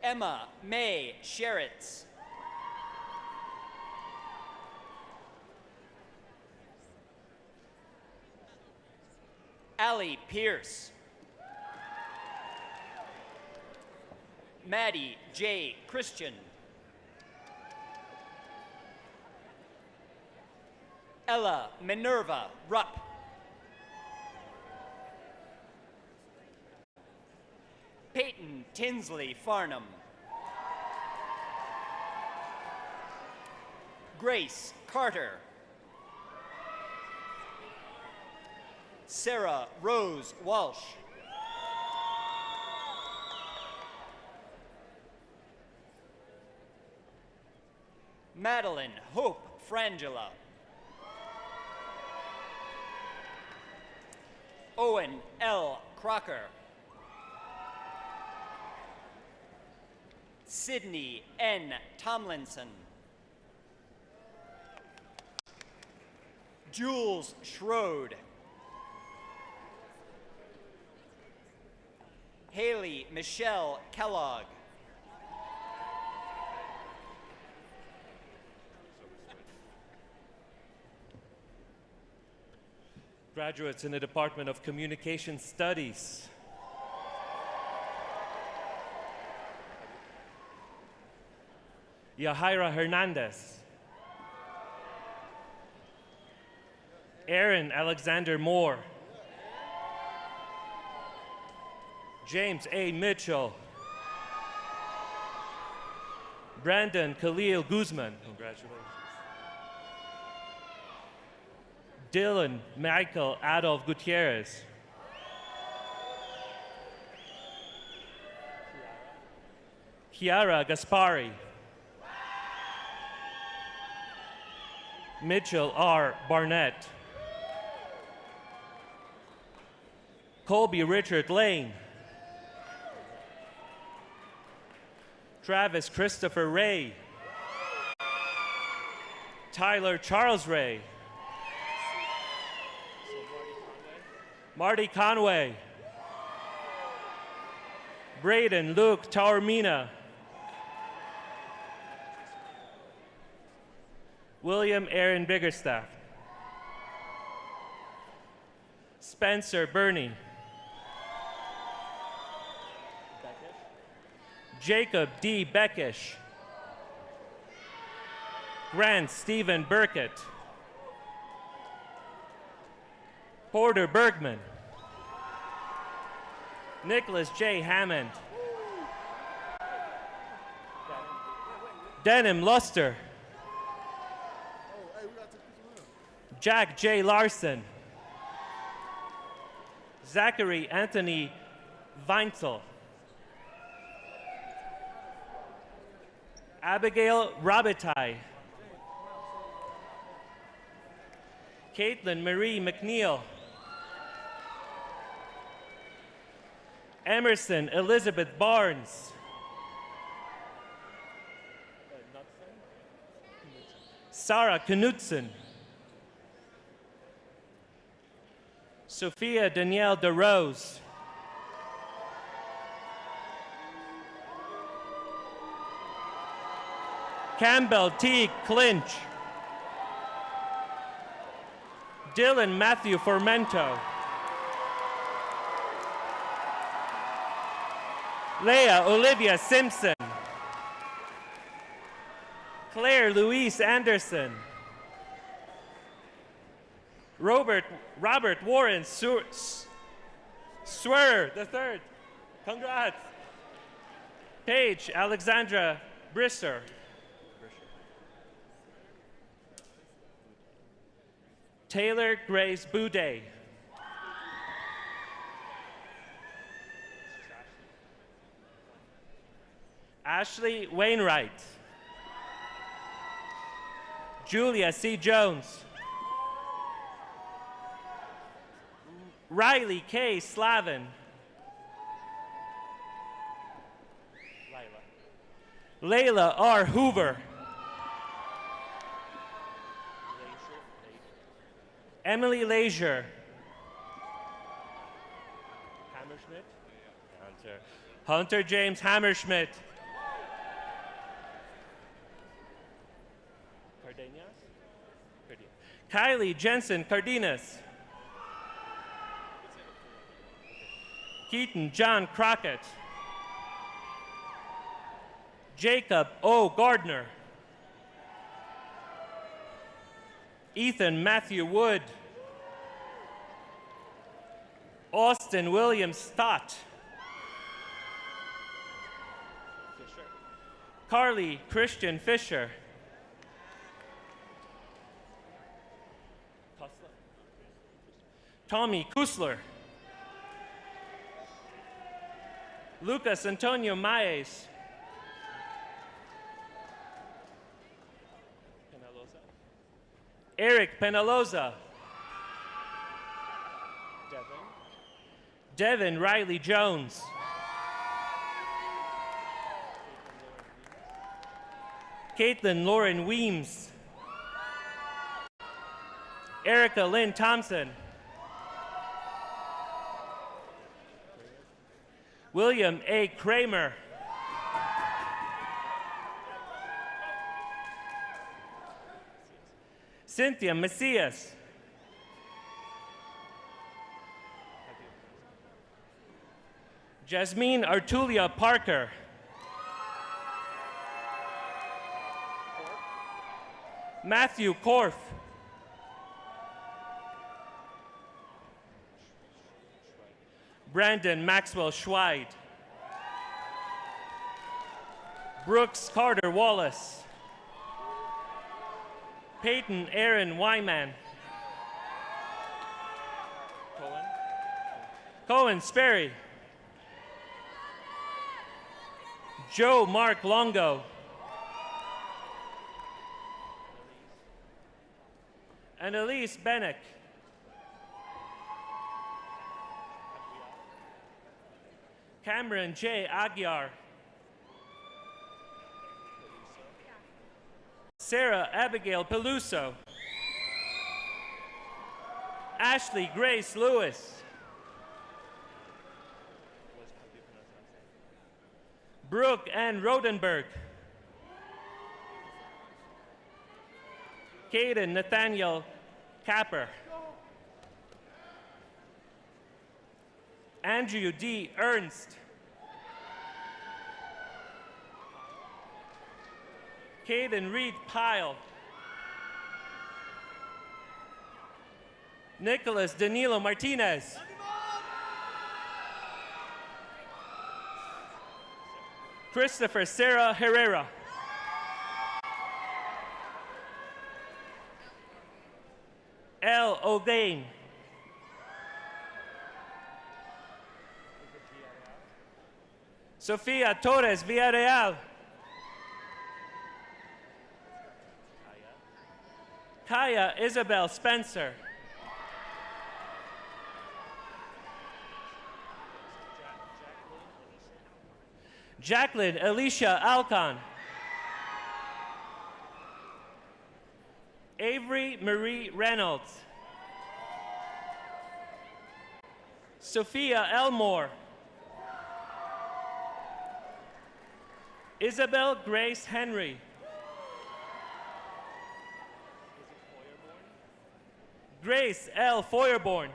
Emma May Sheritz. Allie Pierce. Maddie J. Christian. Ella Minerva Rupp. Peyton Tinsley Farnham. Grace Carter. Sarah Rose Walsh. Madeline Hope Frangela. Owen L. Crocker. Sydney N. Tomlinson. Jules Schroed. Haley Michelle Kellogg. Graduates in the Department of Communication Studies. Yahaira Hernandez. Aaron Alexander Moore. James A. Mitchell. Brandon Khalil Guzman. Congratulations. Dylan Michael Adolf Gutierrez. Chiara Gaspari. Mitchell R. Barnett, Colby Richard Lane, Travis Christopher Ray, Tyler Charles Ray, Marty Conway, Braden Luke Taormina, William Aaron Biggerstaff, Spencer Burney, Jacob D. Beckish, Grant Stephen Burkett, Porter Bergman, Nicholas J. Hammond, Denham Luster, Jack J. Larson, Zachary Anthony Weinzel, Abigail Robitaille, Caitlin Marie McNeil, Emerson Elizabeth Barnes, Sarah Knudsen, Sophia Danielle DeRose, Campbell T. Clinch, Dylan Matthew Formento, Leah Olivia Simpson, Claire Louise Anderson, Robert Warren Swearer III, congrats, Paige Alexandra Brisser, Taylor Grace Boudet, Ashley Wainwright, Julia C. Jones, Riley K. Slavin, Layla R. Hoover, Emily Leisure, Hammerschmidt, Hunter James Hammerschmidt, Kylie Jensen Cardenas, Keaton John Crockett, Jacob O. Gardner, Ethan Matthew Wood, Austin William Stott, Carly Christian Fisher, Tommy Kusler, Lucas Antonio Maes, Eric Penaloza, Devin Riley Jones, Caitlin Lauren Weems, Erica Lynn Thompson, William A. Kramer, Cynthia Macias, Jasmine Artulia Parker, Matthew Korf, Brandon Maxwell Schweid, Brooks Carter Wallace, Peyton Aaron Wyman, Cohen Sperry, Joe Mark Longo, Annalise Bennick. Cameron J. Aguiar. Sarah Abigail Peluso. Ashley Grace Lewis. Brooke Ann Rodenberg. Caden Nathaniel Capper. Andrew D. Ernst. Caden Reed Pyle. Nicholas Danilo Martinez. Christopher Sarah Herrera. L. O'Dane. Sofia Torres Villarreal. Kaya Isabel Spencer. Jacqueline Alicia Alcon. Avery Marie Reynolds. Sophia Elmore. Isabel Grace Henry. Grace L. Feuerborn.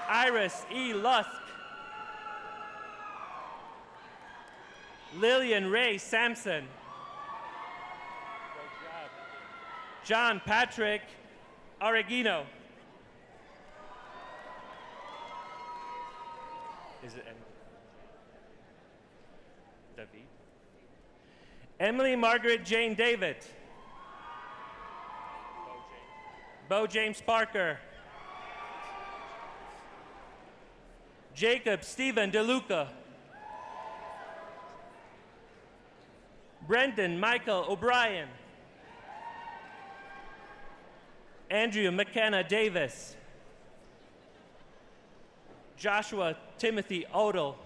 Iris E. Lusk. Lillian Ray Sampson. John Patrick Oregino. Is it David? Emily Margaret Jane David. Bo James Parker. Jacob Stephen DeLuca. Brendan Michael O'Brien. Andrew McKenna Davis. Joshua Timothy Odell.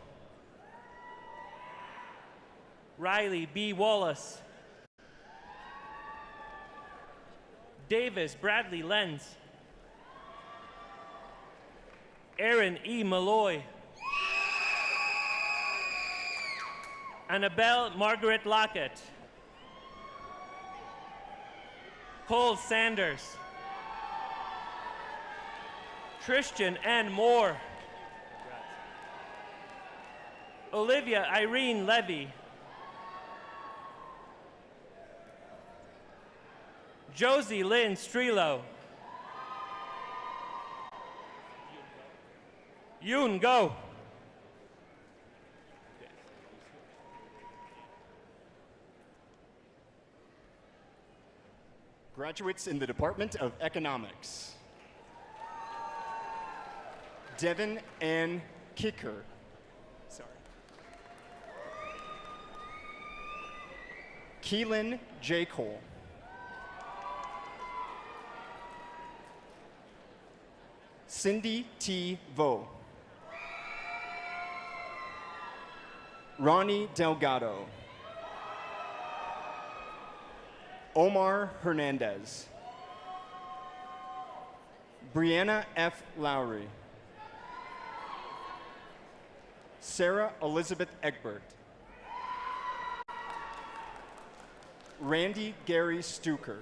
Riley B. Wallace. Davis Bradley Lenz. Aaron E. Malloy. Annabelle Margaret Lockett. Cole Sanders. Christian N. Moore. Olivia Irene Levy. Josie Lynn Strelo. Yoon Go. Graduates in the Department of Economics. Devin Ann Kicker. Sorry. Keelan J. Cole. Cindy T. Vo. Ronnie Delgado. Omar Hernandez. Brianna F. Lowry. Sarah Elizabeth Egbert. Randy Gary Stuker.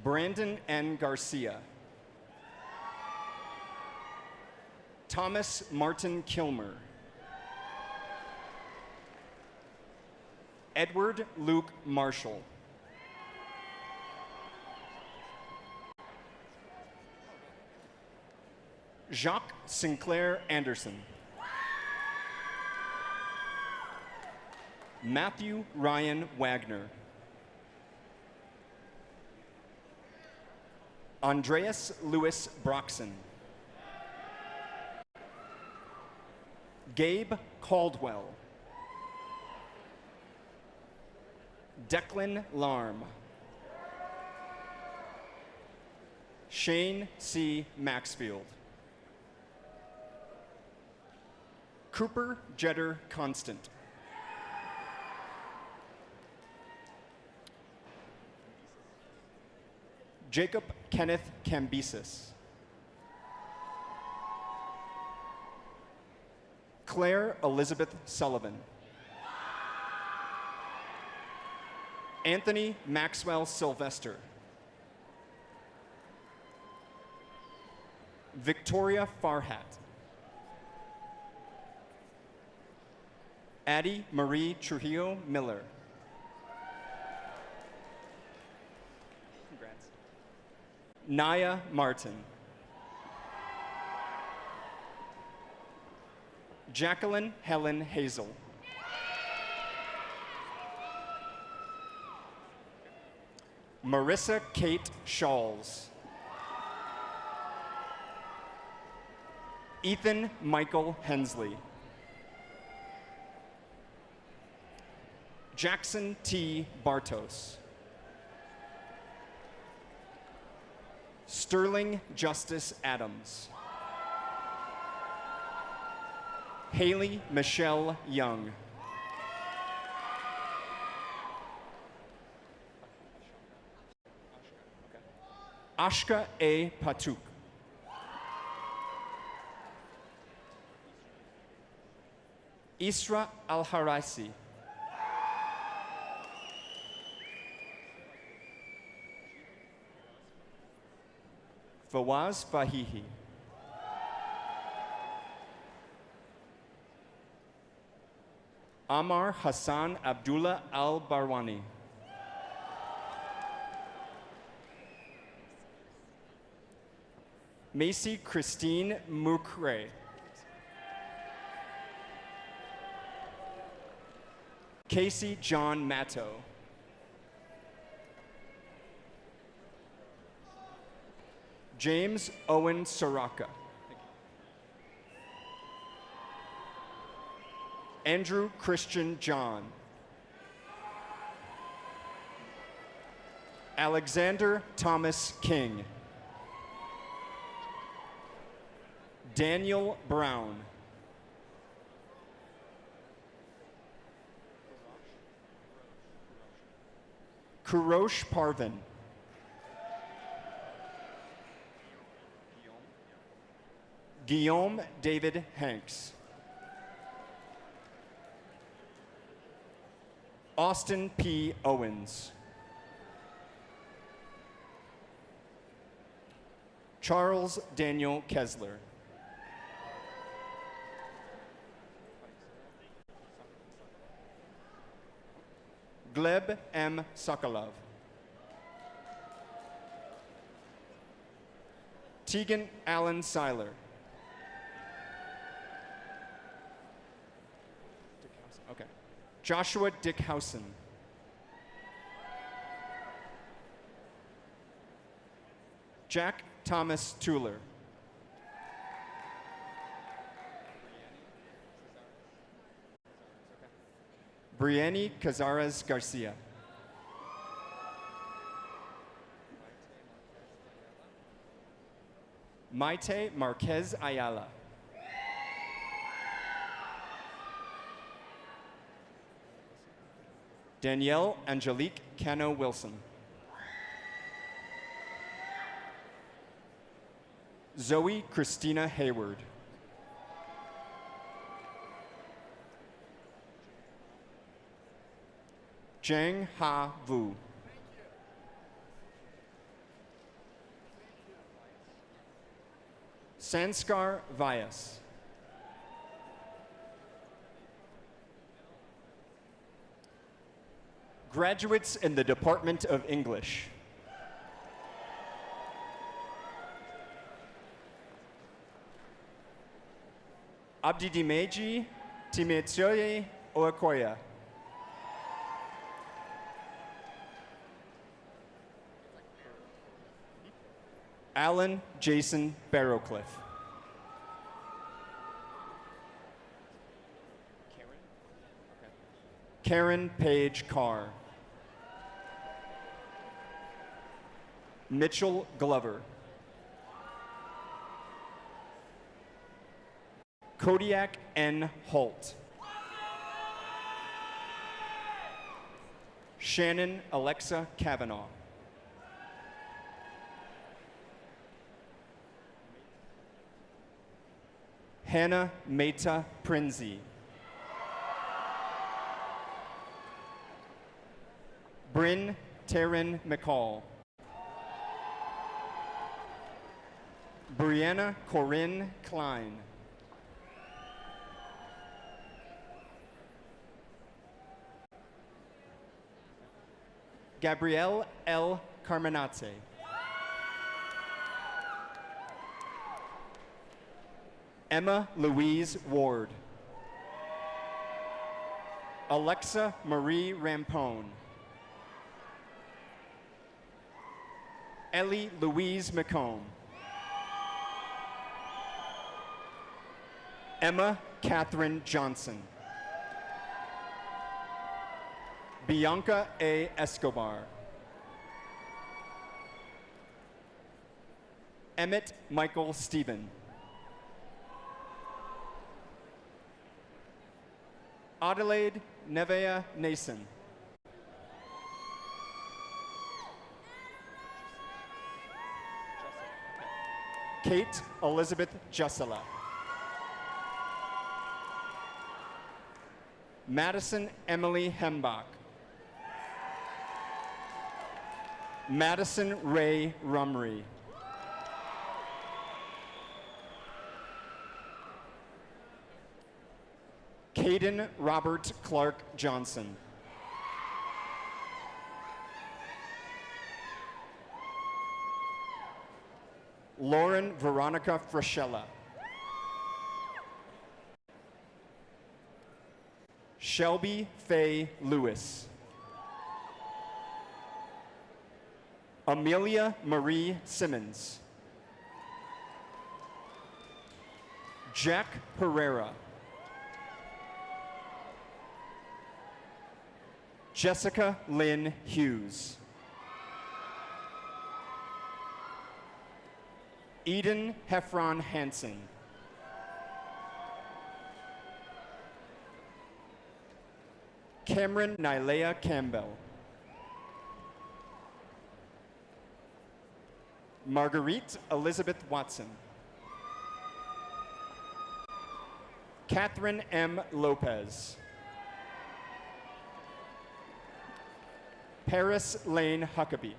Brandon N. Garcia. Thomas Martin Kilmer. Edward Luke Marshall. Jacques Sinclair Anderson. Matthew Ryan Wagner. Andreas Lewis Broxson. Gabe Caldwell. Declan Larm. Shane C. Maxfield. Cooper Jetter Constant. Jacob Kenneth Cambyses. Claire Elizabeth Sullivan. Anthony Maxwell Sylvester. Victoria Farhat. Addie Marie Trujillo Miller. Congrats. Naya Martin. Jacqueline Helen Hazel. Marissa Kate Shawls. Ethan Michael Hensley. Jackson T. Bartos. Sterling Justice Adams. Haley Michelle Young. Ashka A. Patuk. Isra Al-Haraisi. Fawaz Fahihi. Amar Hassan Abdullah Al-Barwani. Macy Christine Mukre. Casey John Matto. James Owen Soraka. Andrew Christian John. Alexander Thomas King. Daniel Brown. Kurosh Parvin. Guillaume David Hanks. Austin P. Owens. Charles Daniel Kessler. Gleb M. Sokolov. Tegan Allen Seiler. Okay. Joshua Dickhausen. Jack Thomas Tuller. Brianne Cazares Garcia. Maite Marquez Ayala. Danielle Angelique Cano Wilson. Zoe Christina Hayward. Jang Ha Vu. Sanskar Vyas. Graduates in the Department of English. Abdidimeji Timetsoye Oakoya. Alan Jason Barrowcliff. Karen Page Carr. Mitchell Glover. Kodiak N. Holt. Shannon Alexa Kavanaugh. Hannah Meta Prinzi. Bryn Taryn McCall. Brianna Corinne Klein. Gabrielle L. Carmenate. Emma Louise Ward. Alexa Marie Rampone. Ellie Louise McComb. Emma Catherine Johnson. Bianca A. Escobar. Emmett Michael Stephen. Adelaide Nevea Nason. Kate Elizabeth Jussela. Madison Emily Hembach. Madison Ray Rumry. Caden Robert Clark Johnson. Lauren Veronica Frashella. Shelby Faye Lewis. Amelia Marie Simmons. Jack Herrera. Jessica Lynn Hughes. Eden Heffron Hansen. Cameron Nylea Campbell. Marguerite Elizabeth Watson. Catherine M. Lopez. Paris Lane Huckabee.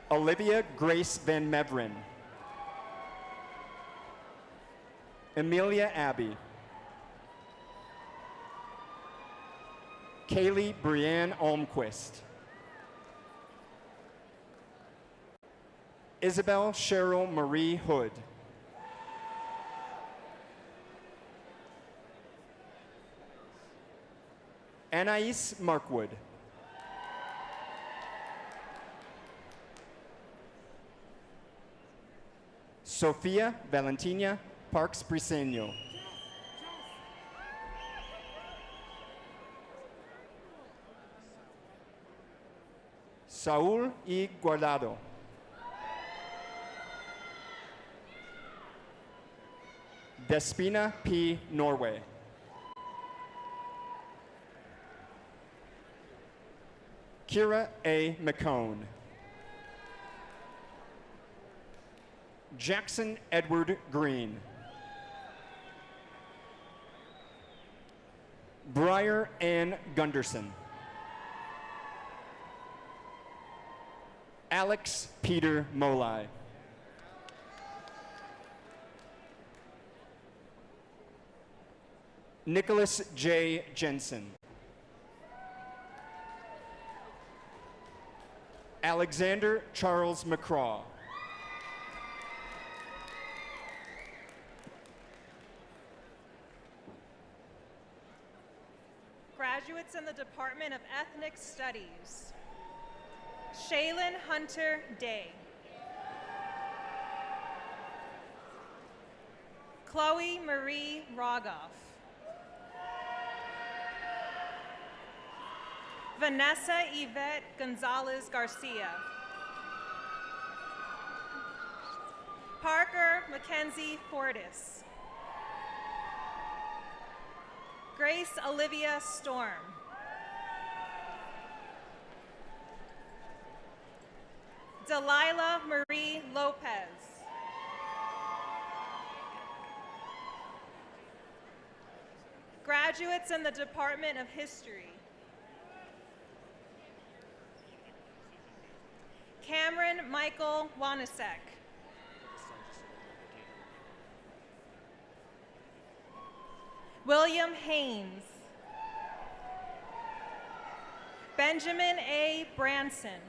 Olivia Grace Van Meveren. Amelia Abbey. Kaylee Brianne Almquist. Isabel Cheryl Marie Hood. Anais Markwood. Sofia Valentina Parks Briseño. Saúl E. Guardado. Despina P. Norway. Kira A. McCone. Jackson Edward Green. Briar Ann Gunderson. Alex Peter Molai. Nicholas J. Jensen. Alexander Charles McCraw. Graduates in the Department of Ethnic Studies. Shaylin Hunter Day. Chloe Marie Rogoff. Vanessa Yvette Gonzalez Garcia. Parker Mackenzie Fortis. Grace Olivia Storm. Delilah Marie Lopez. Graduates in the Department of History. Cameron Michael Wanasek. William Haynes. Benjamin A. Branson.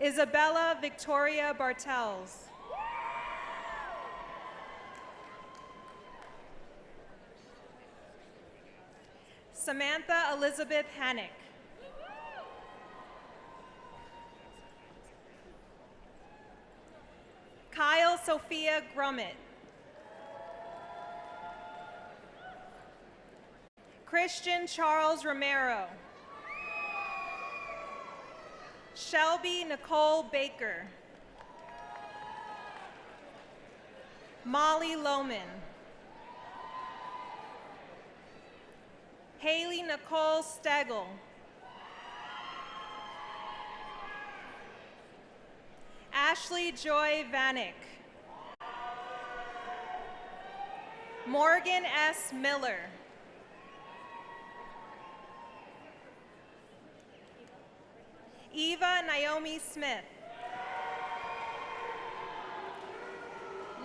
Isabella Victoria Bartels. Samantha Elizabeth Hannick. Kyle Sophia Grummett. Christian Charles Romero. Shelby Nicole Baker. Molly Lohman. Haley Nicole Stegel. Ashley Joy Vanek. Morgan S. Miller. Eva Naomi Smith.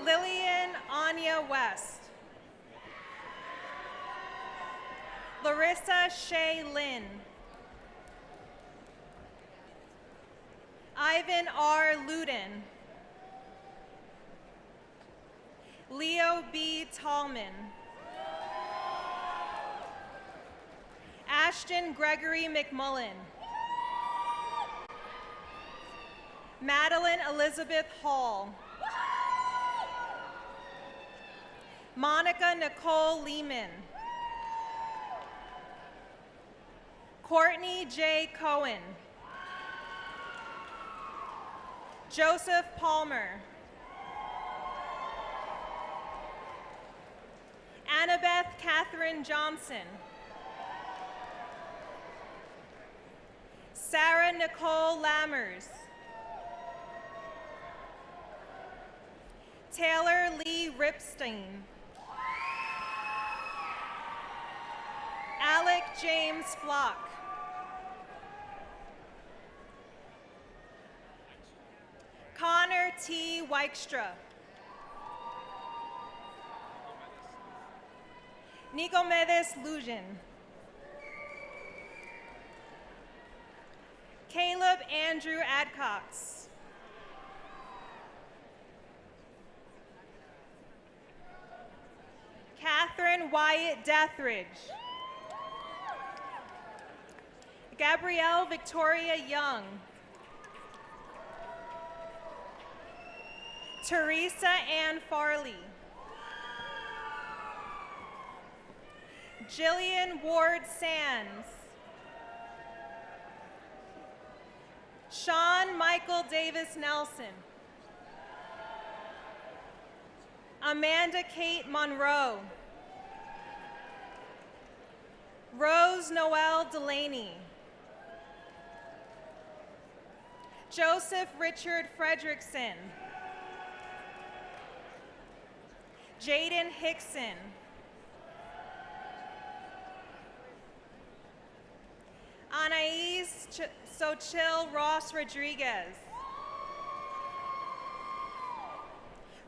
Lillian Anya West. Larissa Shea Lynn. Ivan R. Luden. Leo B. Tallman. Ashton Gregory McMullen. Madeline Elizabeth Hall. Monica Nicole Lehman. Courtney J. Cohen. Joseph Palmer. Annabeth Catherine Johnson. Sarah Nicole Lammers. Taylor Lee Ripstein. Alec James Flock. Connor T. Wykstra. Nicomedes Lujan. Caleb Andrew Adcox. Catherine Wyatt Deathridge. Gabrielle Victoria Young. Teresa Ann Farley. Jillian Ward Sands. Sean Michael Davis Nelson. Amanda Kate Monroe. Rose Noel Delaney. Joseph Richard Fredrickson. Jaden Hickson. Anais Sochil Ross Rodriguez.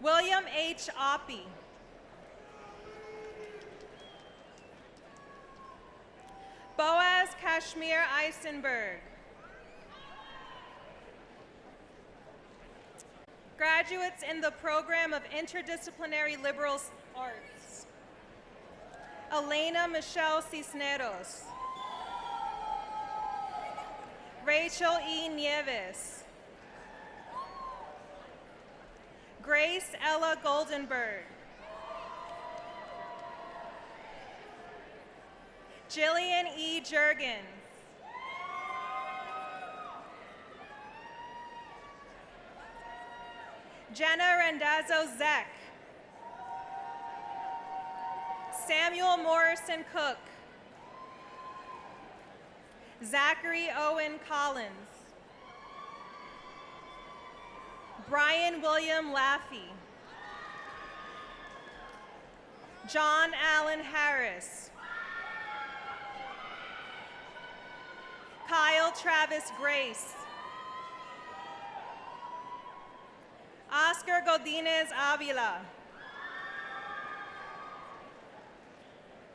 William H. Oppie. Boaz Kashmir Eisenberg. Graduates in the program of Interdisciplinary Liberal Arts. Elena Michelle Cisneros. Rachel E. Nieves. Grace Ella Goldenberg. Jillian E. Jurgens. Jenna Randazzo Zek. Samuel Morrison Cook. Zachary Owen Collins. Brian William Laffey. John Allen Harris. Kyle Travis Grace. Oscar Godinez Avila.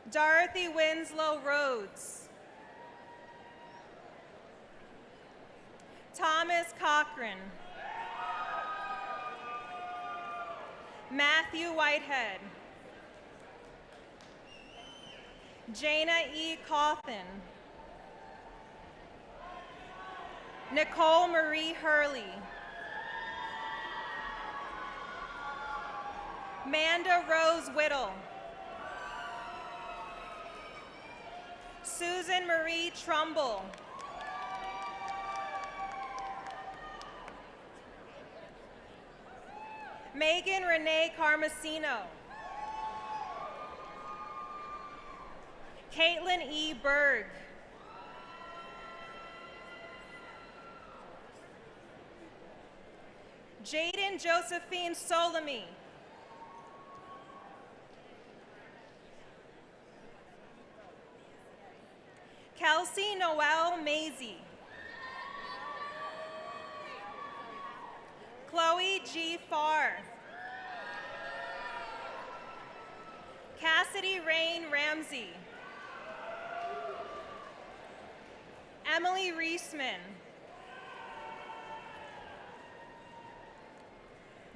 Dorothy Winslow Rhodes. Thomas Cochran. Matthew Whitehead. Jana E. Cawthon. Nicole Marie Hurley. Manda Rose Whittle. Susan Marie Trumbull. Megan Renee Carmesino. Caitlin E. Berg. Jaden Josephine Solomie. Kelsey Noel Maisie. Chloe G. Farr. Cassidy Rain Ramsey. Emily Reisman.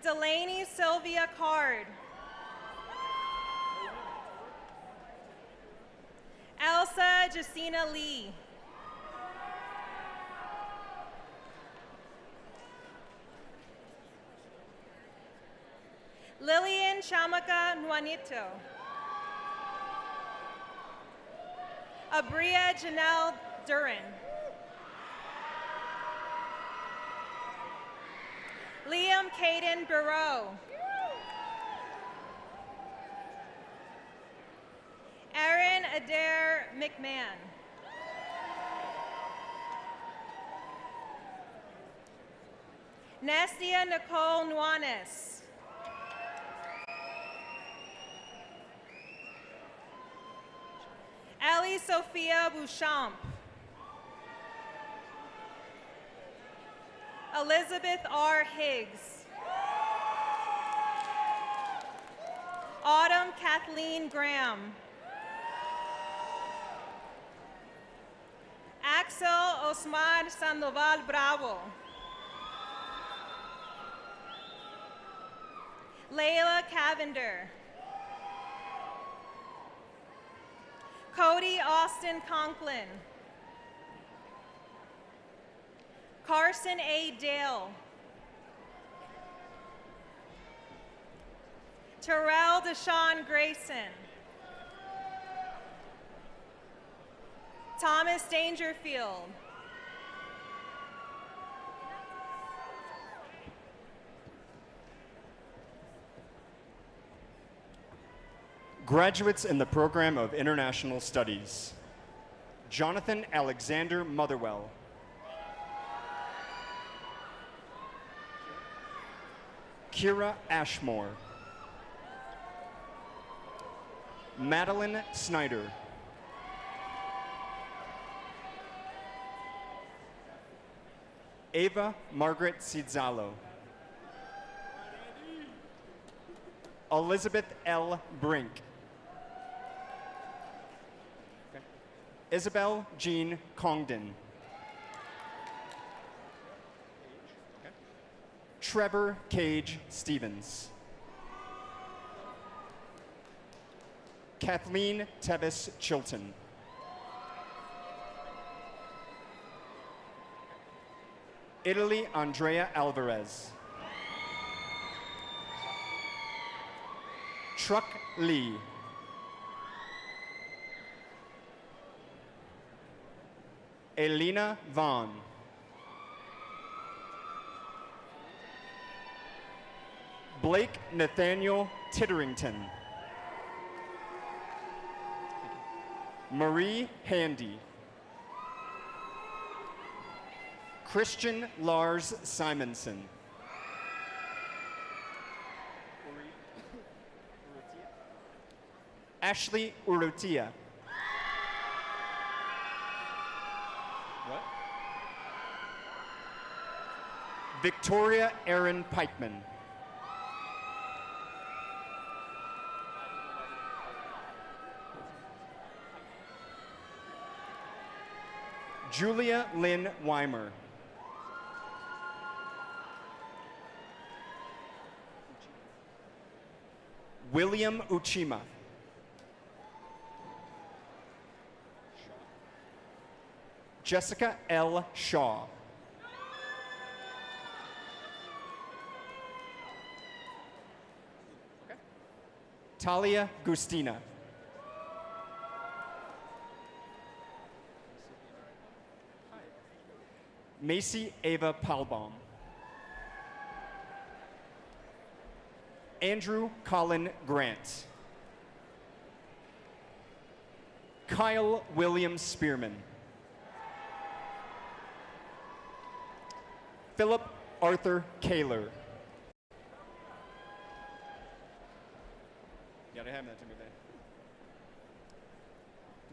Delaney Sylvia Card. Elsa Jacina Lee. Lillian Chamaka Juanito. Abria Janelle Duran. Liam Caden Burrow. Erin Adair McMahon. Nestia Nicole Nuanes. Ellie Sophia Bouchamp. Elizabeth R. Higgs. Autumn Kathleen Graham. Axel Osmar Sandoval Bravo. Layla Cavender. Cody Austin Conklin. Carson A. Dale. Terrell Deshawn Grayson. Thomas Dangerfield. Graduates in the program of International Studies: Jonathan Alexander Motherwell. Kira Ashmore. Madeline Snyder. Ava Margaret Cidzalo. Elizabeth L. Brink. Isabel Jean Congdon. Trevor Cage Stevens. Kathleen Tevis Chilton. Italy Andrea Alvarez. Truck Lee. Elena Vaughn. Blake Nathaniel Titterington. Marie Handy. Christian Lars Simonson. Ashley Urrutia. What? Victoria Erin Pikeman. Julia Lynn Weimer. William Uchima. Jessica L. Shaw. Talia Gustina. Macy Ava Palbaum. Andrew Colin Grant. Kyle William Spearman. Philip Arthur Kaler.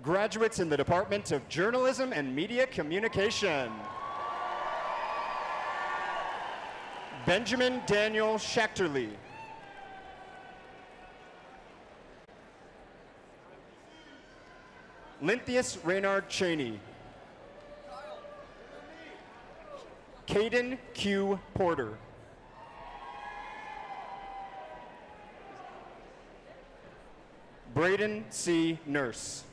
Graduates in the Department of Journalism and Media Communication. Benjamin Daniel Schachterly. Lynthius Raynard Cheney. Caden Q. Porter. Braden C. Nurse.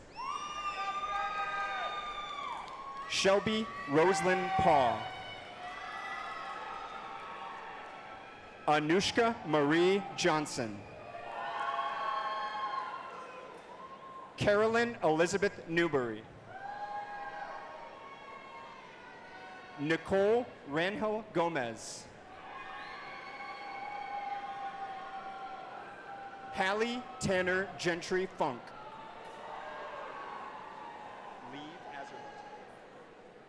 Shelby Roslyn Paw. Anushka Marie Johnson. Carolyn Elizabeth Newberry. Nicole Ranjo Gomez. Hallie Tanner Gentry Funk.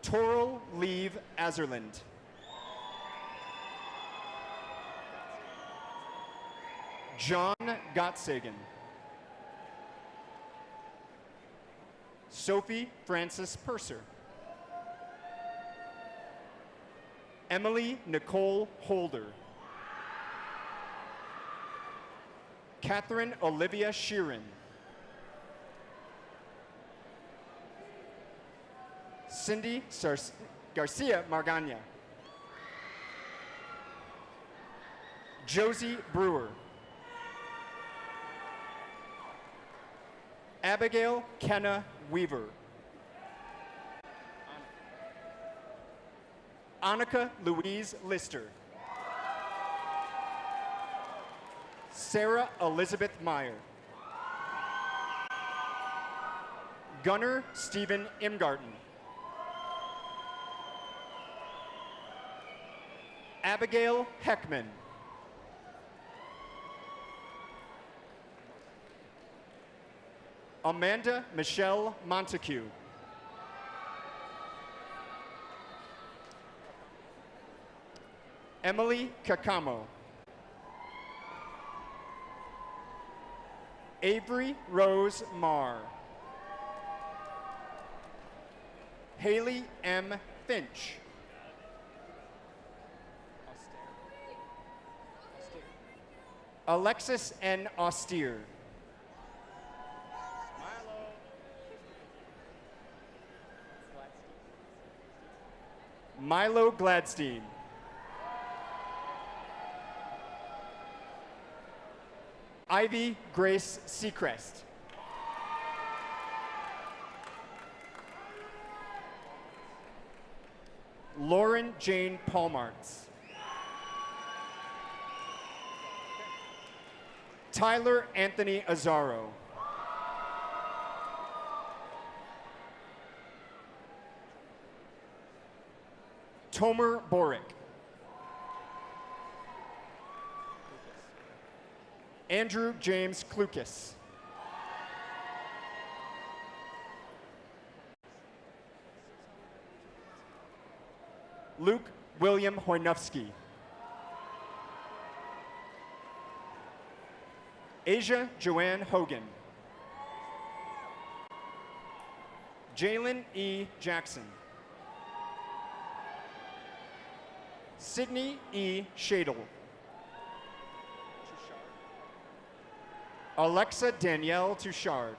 Toral Leave Azerland. John Gottsagen. Sophie Frances Purser. Emily Nicole Holder. Catherine Olivia Sheeran. Cindy Garcia Margana. Josie Brewer. Abigail Kenna Weaver. Annika Louise Lister. Sarah Elizabeth Meyer. Gunnar Stephen Imgarten. Abigail Heckman. Amanda Michelle Montague. Emily Kakamo. Avery Rose Marr. Haley M. Finch. Alexis N. Austere. Milo Gladstein. Ivy Grace Seacrest. Lauren Jane Palmarts. Tyler Anthony Azaro. Tomer Boric. Andrew James Klukas. Luke William Hoynowski. Asia Joanne Hogan. Jalen E. Jackson. Sydney E. Shadle. Alexa Danielle Touchard.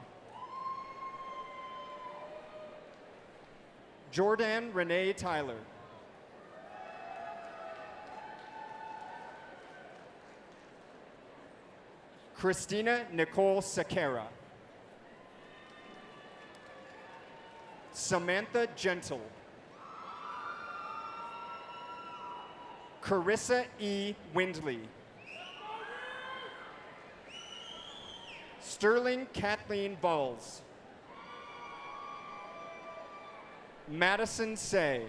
Jordan Renee Tyler. Christina Nicole Sakara. Samantha Gentle. Carissa E. Windley. Sterling Kathleen Balls. Madison Say.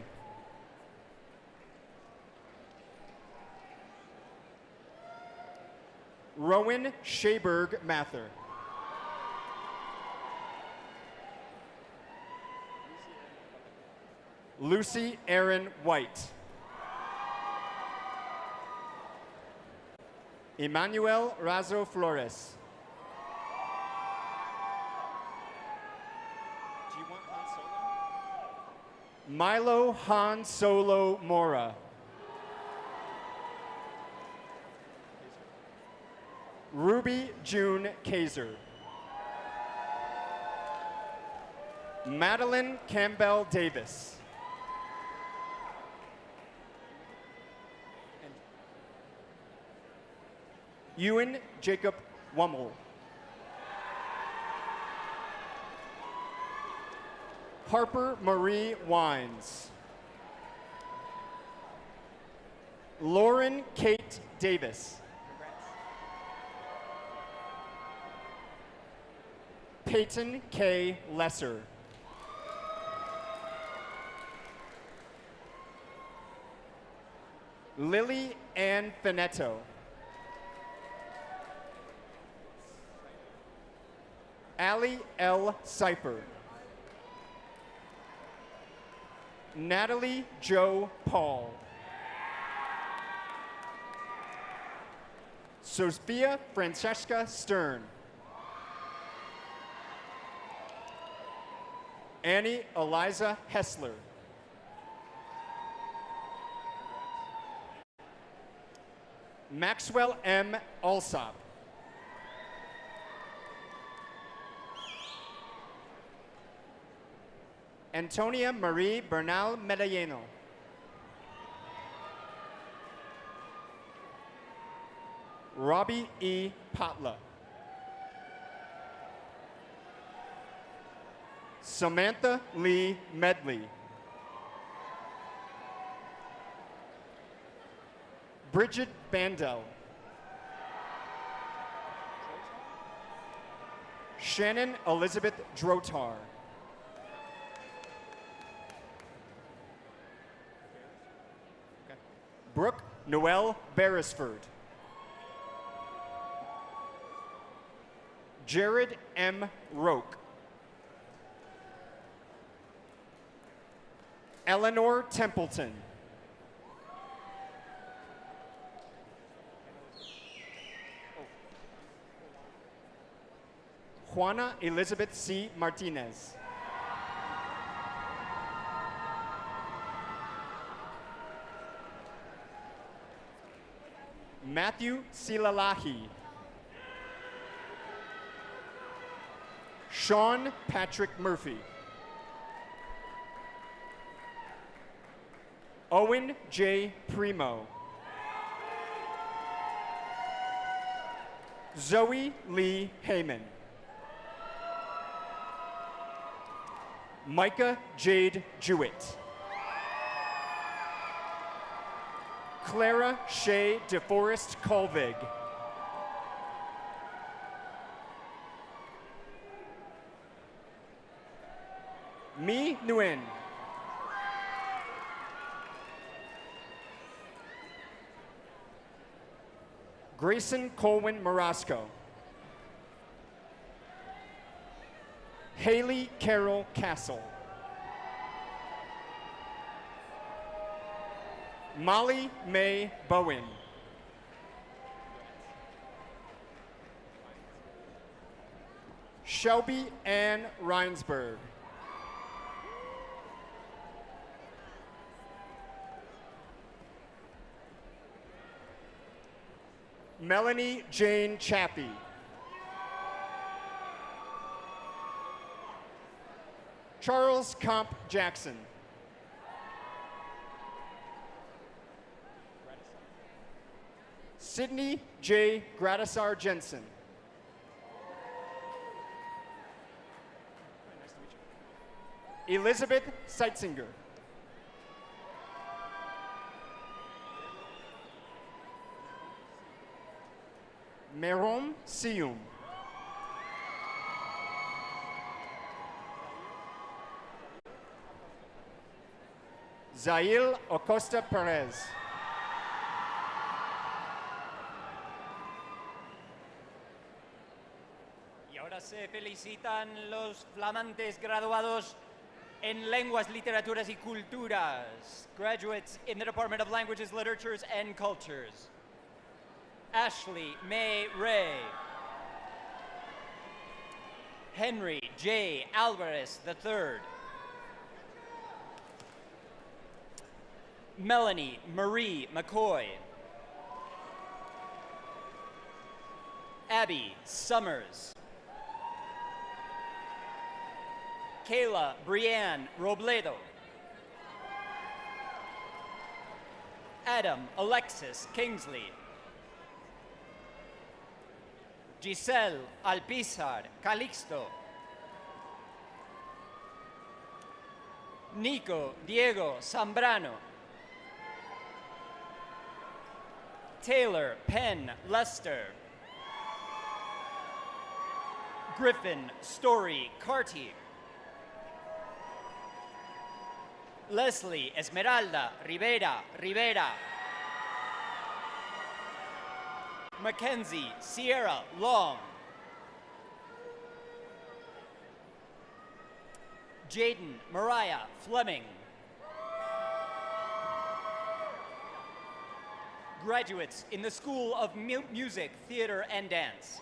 Rowan Shaberg Mather. Lucy Erin White. Emmanuel Razo Flores. Do you want Han Solo? Milo Han Solo Mora. Ruby June Kaiser. Madeline Campbell Davis. Ewan Jacob Wummel. Harper Marie Wines. Lauren Kate Davis. Peyton K. Lesser. Lily Ann Finetto. Allie L. Seifer. Natalie Jo Paul. Sophia Francesca Stern. Annie Eliza Hessler. Maxwell M. Alsop. Antonia Marie Bernal Medellino. Robbie E. Potla. Samantha Lee Medley. Bridget Bandel. Shannon Elizabeth Drotar. Brooke Noelle Beresford. Jared M. Roque. Eleanor Templeton. Juana Elizabeth C. Martinez. Matthew Silalahi. Sean Patrick Murphy. Owen J. Primo. Zoe Lee Heyman. Micah Jade Jewett. Clara Shea DeForest Colvig. Mi Nguyen. Grayson Colwyn Marasco. Haley Carol Castle. Molly May Bowen. Shelby Ann Reinsberg. Melanie Jane Chappie. Charles Comp Jackson. Sydney J. Gradisar Jensen. Elizabeth Seitzinger. Merom Sium. Zail Acosta Perez. Y ahora se felicitan los flamantes graduados en lenguas, literaturas y culturas, graduates in the Department of Languages, Literatures, and Cultures. Ashley May Ray. Henry J. Alvarez III. Melanie Marie McCoy. Abby Summers. Kayla Brianne Robledo. Adam Alexis Kingsley. Giselle Alpizar Calixto. Nico Diego Zambrano. Taylor Penn Lester. Griffin Story Carty. Leslie Esmeralda Rivera Rivera. Mackenzie Sierra Long. Jaden Mariah Fleming. Graduates in the School of Music, Theater, and Dance.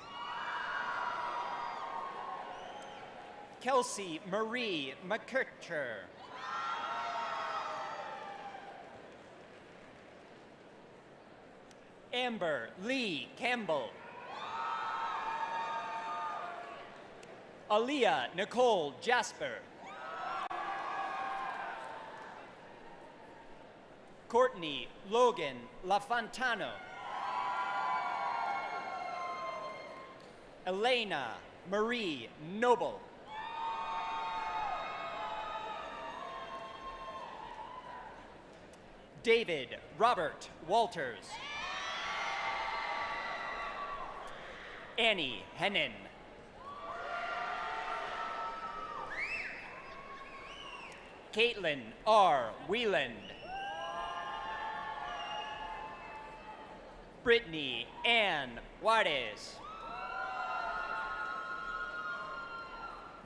Kelsey Marie McKircher. Amber Lee Campbell. Aaliyah Nicole Jasper. Courtney Logan LaFontano. Elena Marie Noble. David Robert Walters. Annie Hennen. Caitlin R. Wieland. Brittany Ann Juarez.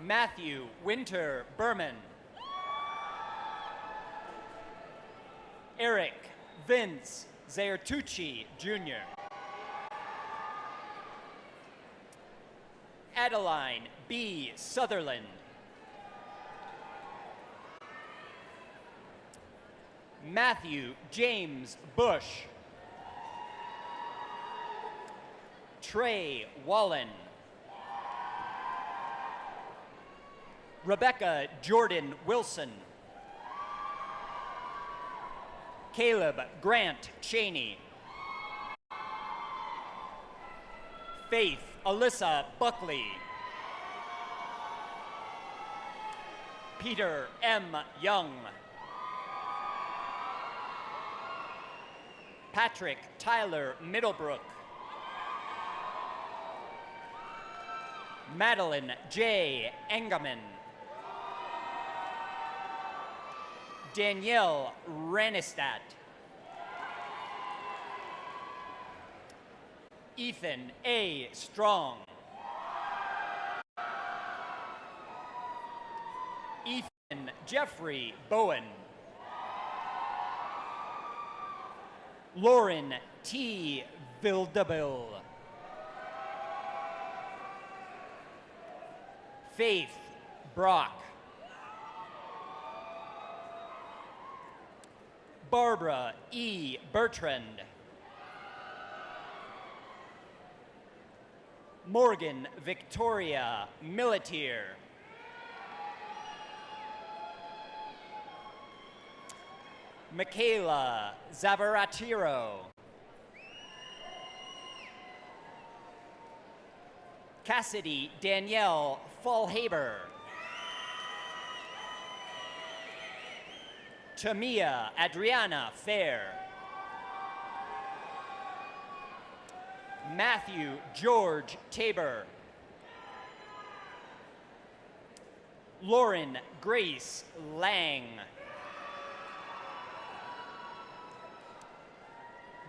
Matthew Winter Berman. Eric Vince Zaertucci Jr. Adeline B. Sutherland. Matthew James Bush. Trey Wallen. Rebecca Jordan Wilson. Caleb Grant Cheney. Faith Alyssa Buckley. Peter M. Young. Patrick Tyler Middlebrook. Madeline J. Engelman. Danielle Ranistat. Ethan A. Strong. Ethan Jeffrey Bowen. Lauren T. Vildabil. Faith Brock. Barbara E. Bertrand. Morgan Victoria Milletier. Michaela Zavaratiro. Cassidy Danielle Fallhaber. Tamia Adriana Fair. Matthew George Tabor. Lauren Grace Lang.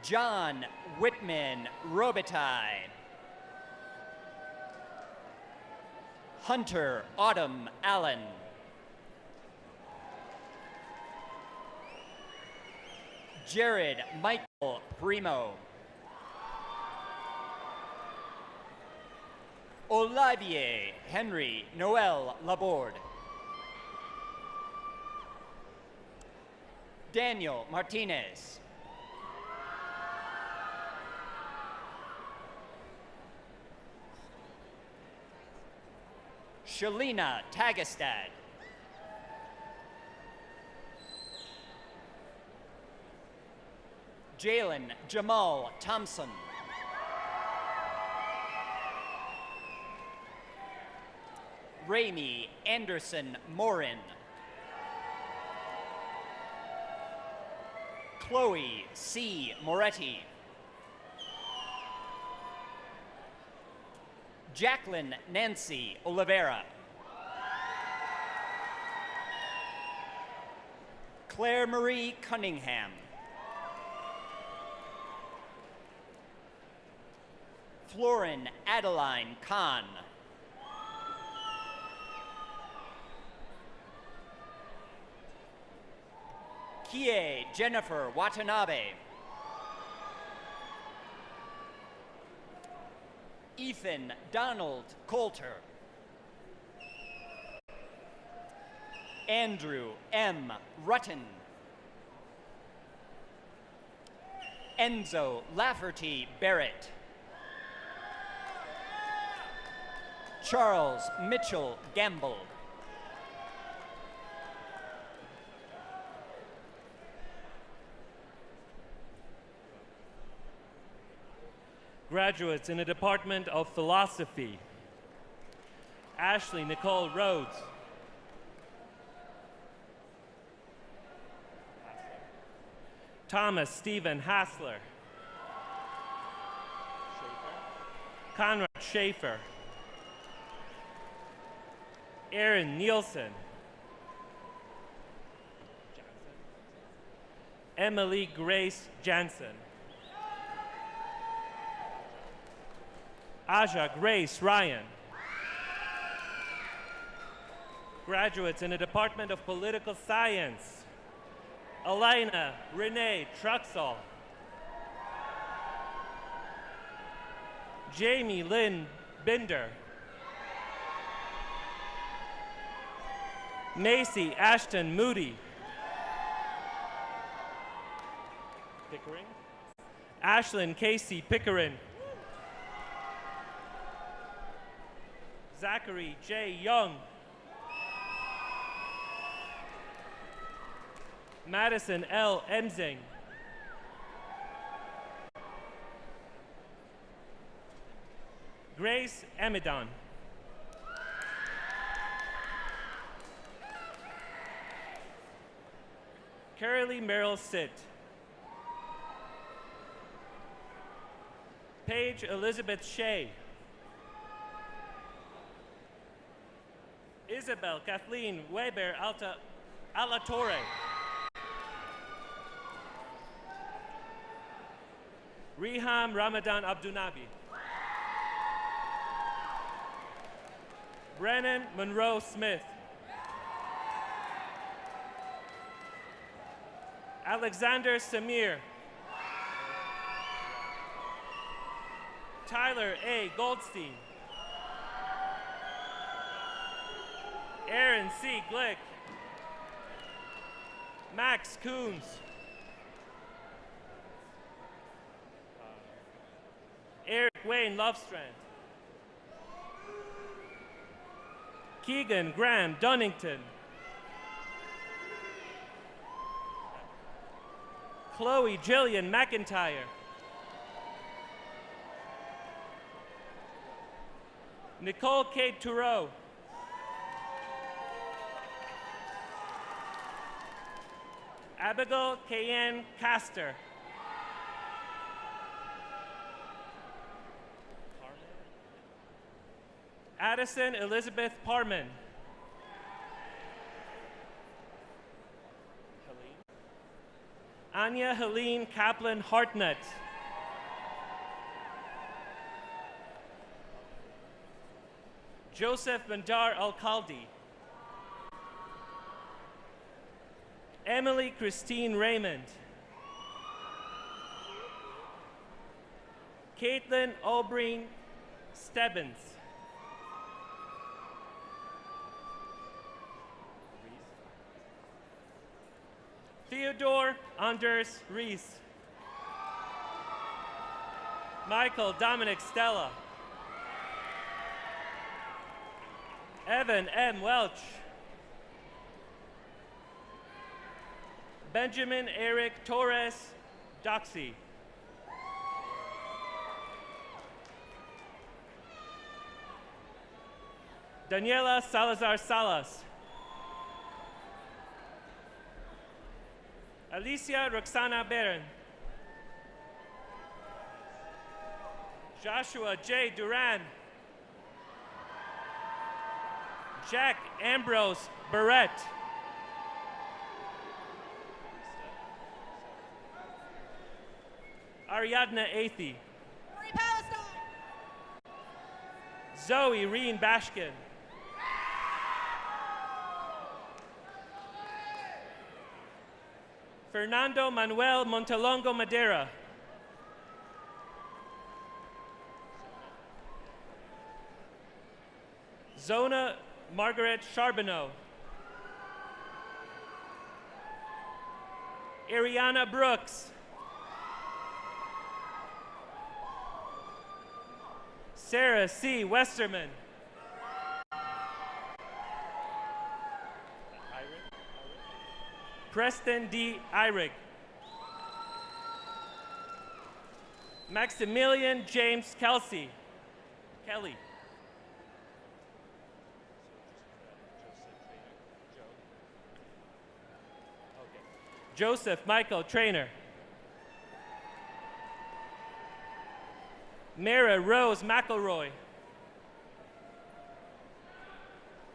John Whitman Robitaille. Hunter Autumn Allen. Jared Michael Primo. Olivier Henry Noel Laborde. Daniel Martinez. Shalina Tagastad. Jalen Jamal Thompson. Rami Anderson Morin. Chloe C. Moretti. Jacqueline Nancy Oliveira. Claire Marie Cunningham. Florin Adeline Kahn. Kie Jennifer Watanabe. Ethan Donald Coulter. Andrew M. Rutten. Enzo Lafferty Barrett. Charles Mitchell Gamble. Graduates in the Department of Philosophy: Ashley Nicole Rhodes. Thomas Stephen Hassler. Conrad Schaefer. Aaron Nielsen. Emily Grace Jansen. Aja Grace Ryan. Graduates in the Department of Political Science: Elena Renee Truxall. Jamie Lynn Binder. Macy Ashton Moody. Pickering. Ashlyn Casey Pickering. Zachary J. Young. Madison L. Emzing. Grace Amidon. Carolee Merrill Sitt. Paige Elizabeth Shea. Isabel Kathleen Weber Alatorre. Riham Ramadan Abdunabi. Brennan Monroe Smith. Alexander Samir. Tyler A. Goldstein. Aaron C. Glick. Max Coons. Eric Wayne Lovestrand. Keegan Graham Dunnington. Chloe Jillian McIntyre. Nicole Kate Toureau. Abigail Kayen Castor. Addison Elizabeth Parman. Anya Helene Kaplan Hartnett. Joseph Bandar Alcaldi. Emily Christine Raymond. Caitlin O'Brien Stebbins. Theodore Anders Rees. Michael Dominic Stella. Evan M. Welch. Benjamin Eric Torres Doxy. Daniela Salazar Salas. Alicia Roxana Barron. Joshua J. Duran. Jack Ambrose Barrett. Ariadna Athey. Free Palestine! Zoe Reen Bashkin. Fernando Manuel Montelongo Madera. Zona Margaret Charbonneau. Ariana Brooks. Sarah C. Westerman. Preston D. Eyrig. Maximilian James Kelly. Joseph Michael Trainer. Mara Rose McElroy.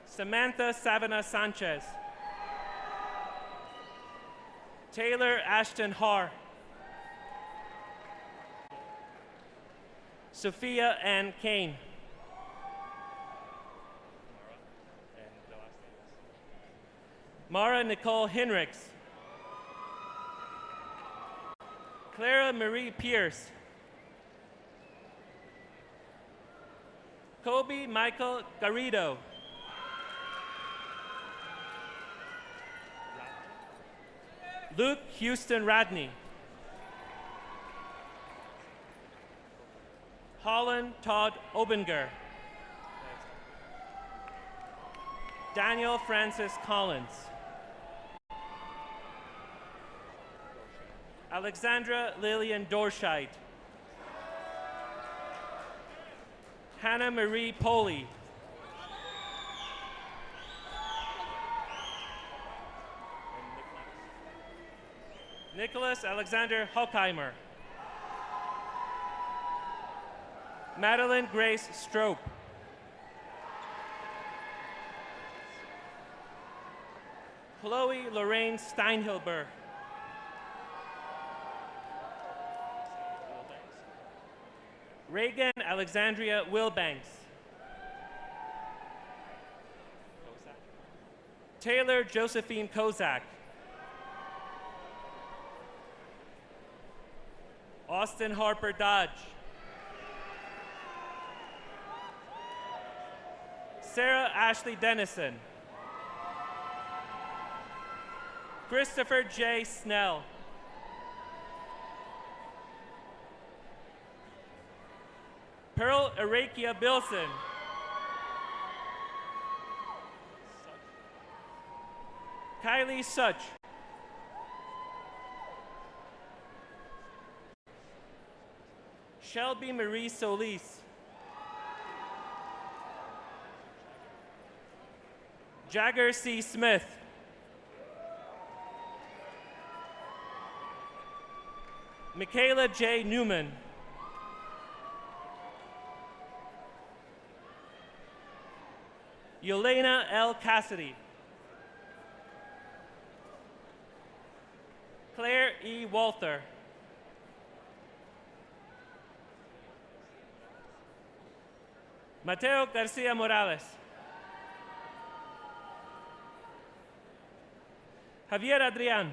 Samantha Savannah Sanchez. Taylor Ashton Har. Sophia Ann Kane. Mara Nicole Hinrichs. Clara Marie Pierce. Kobe Michael Garrido. Luke Houston Radney. Holland Todd Obinger. Daniel Francis Collins. Alexandra Lillian Dorscheid. Hannah Marie Poley. Nicholas Alexander Hockheimer. Madeline Grace Strope. Chloe Lorraine Steinhilber. Reagan Alexandria Wilbanks. Taylor Josephine Kozak. Austin Harper Dodge. Sarah Ashley Dennison. Christopher J. Snell. Pearl Arakia Bilson. Kylie Such. Shelby Marie Solis. Jagger C. Smith. Michaela J. Newman. Yelena L. Cassidy. Claire E. Walter. Mateo Garcia Morales. Javier Adrián.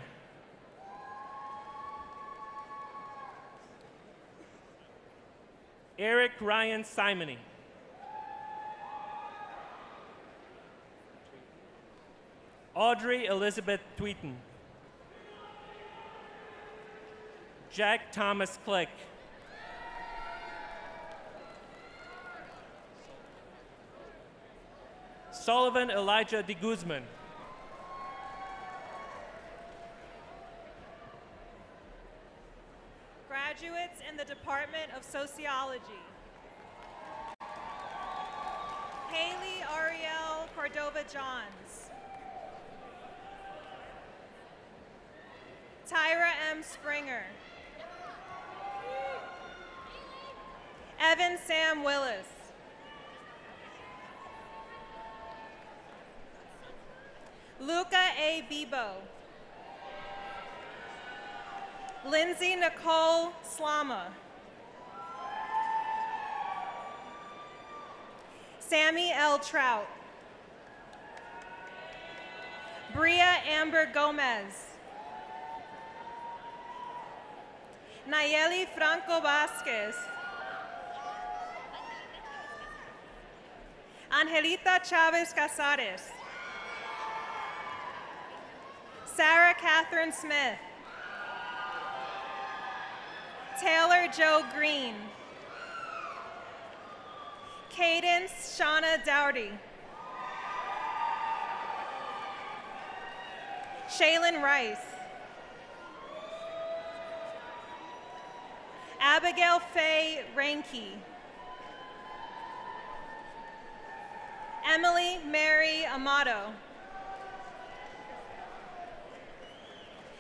Eric Ryan Simony. Audrey Elizabeth Tweeton. Jack Thomas Click. Sullivan Elijah de Guzman. Graduates in the Department of Sociology. Haley Ariel Cordova Johns. Tyra M. Springer. Evan Sam Willis. Luca A. Bebo. Lindsay Nicole Slama. Sammy L. Trout. Bria Amber Gomez. Nayeli Franco Vasquez. Angelita Chavez Casares. Sarah Catherine Smith. Taylor Joe Green. Cadence Shauna Dowdy. Shaylin Rice. Abigail Faye Ranke. Emily Mary Amato.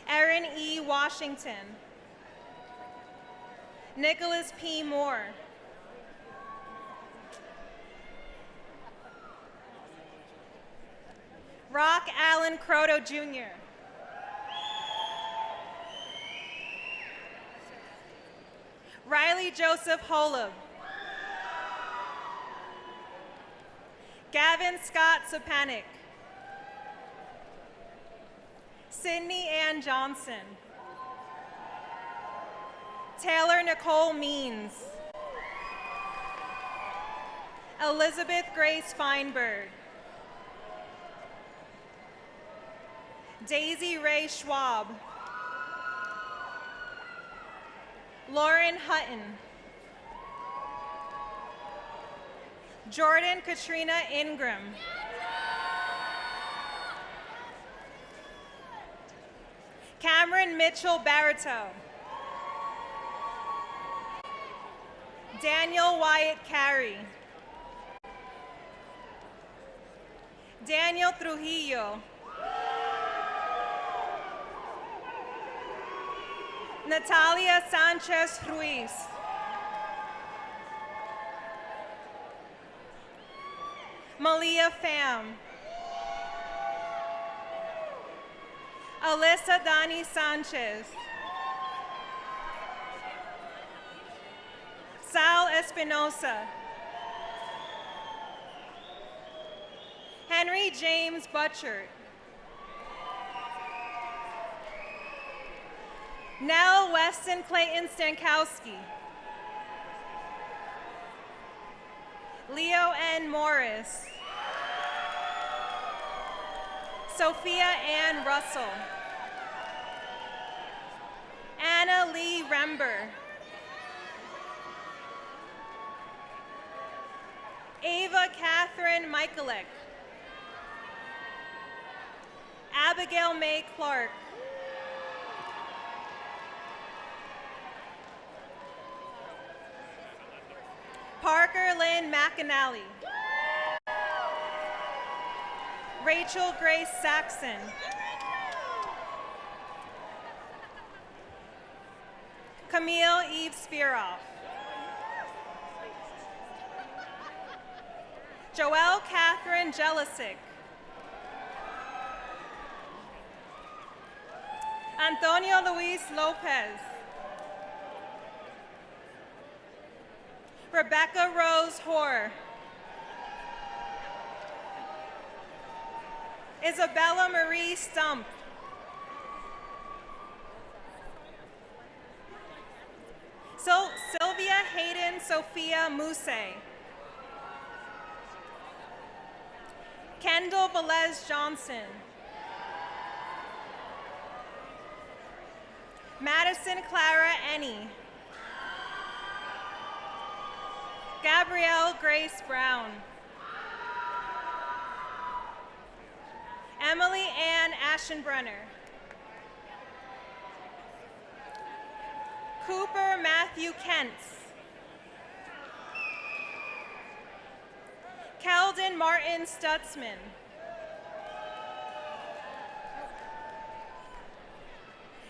Erin E. Washington. Nicholas P. Moore. Rock Allen Croto Jr. Riley Joseph Holub. Gavin Scott Sapanic. Sydney Ann Johnson. Taylor Nicole Means. Elizabeth Grace Feinberg. Daisy Ray Schwab. Lauren Hutton. Jordan Katrina Ingram. Cameron Mitchell Barito. Daniel Wyatt Carey. Daniel Trujillo. Natalia Sanchez Ruiz. Malia Pham. Alyssa Dani Sanchez. Sal Espinosa. Henry James Butchert. Nell Weston Clayton Stankowski. Leo N. Morris. Sophia Ann Russell. Anna Lee Rember. Ava Catherine Michaelek. Abigail May Clark. Parker Lynn McAnally. Rachel Grace Saxon. Camille Eve Spiroff. Joelle Catherine Jelisic. Antonio Luis Lopez. Rebecca Rose Hoare. Isabella Marie Stump. Sylvia Hayden Sophia Muse. Kendall Velez Johnson. Madison Clara Ennie. Gabrielle Grace Brown. Emily Ann Aschenbrenner. Cooper Matthew Kentz. Keldon Martin Stutzman.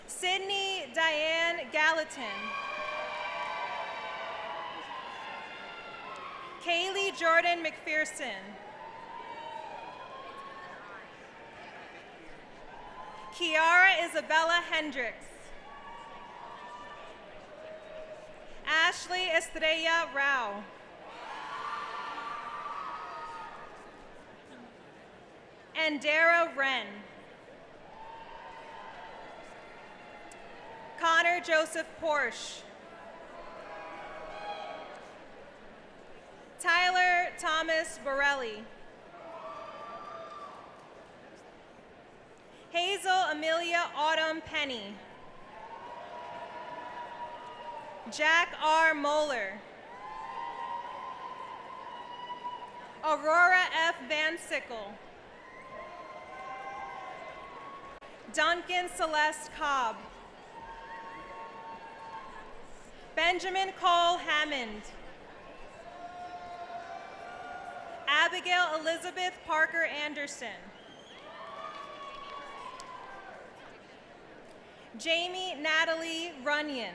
Sydney Diane Gallatin. Kaylee Jordan McPherson. Kiara Isabella Hendricks. Ashley Estrella Rao. And Dara Wren. Connor Joseph Porsche. Tyler Thomas Borelli. Hazel Amelia Autumn Penny. Jack R. Moeller. Aurora F. Van Sickle. Duncan Celeste Cobb. Benjamin Cole Hammond. Abigail Elizabeth Parker Anderson. Jamie Natalie Runyon.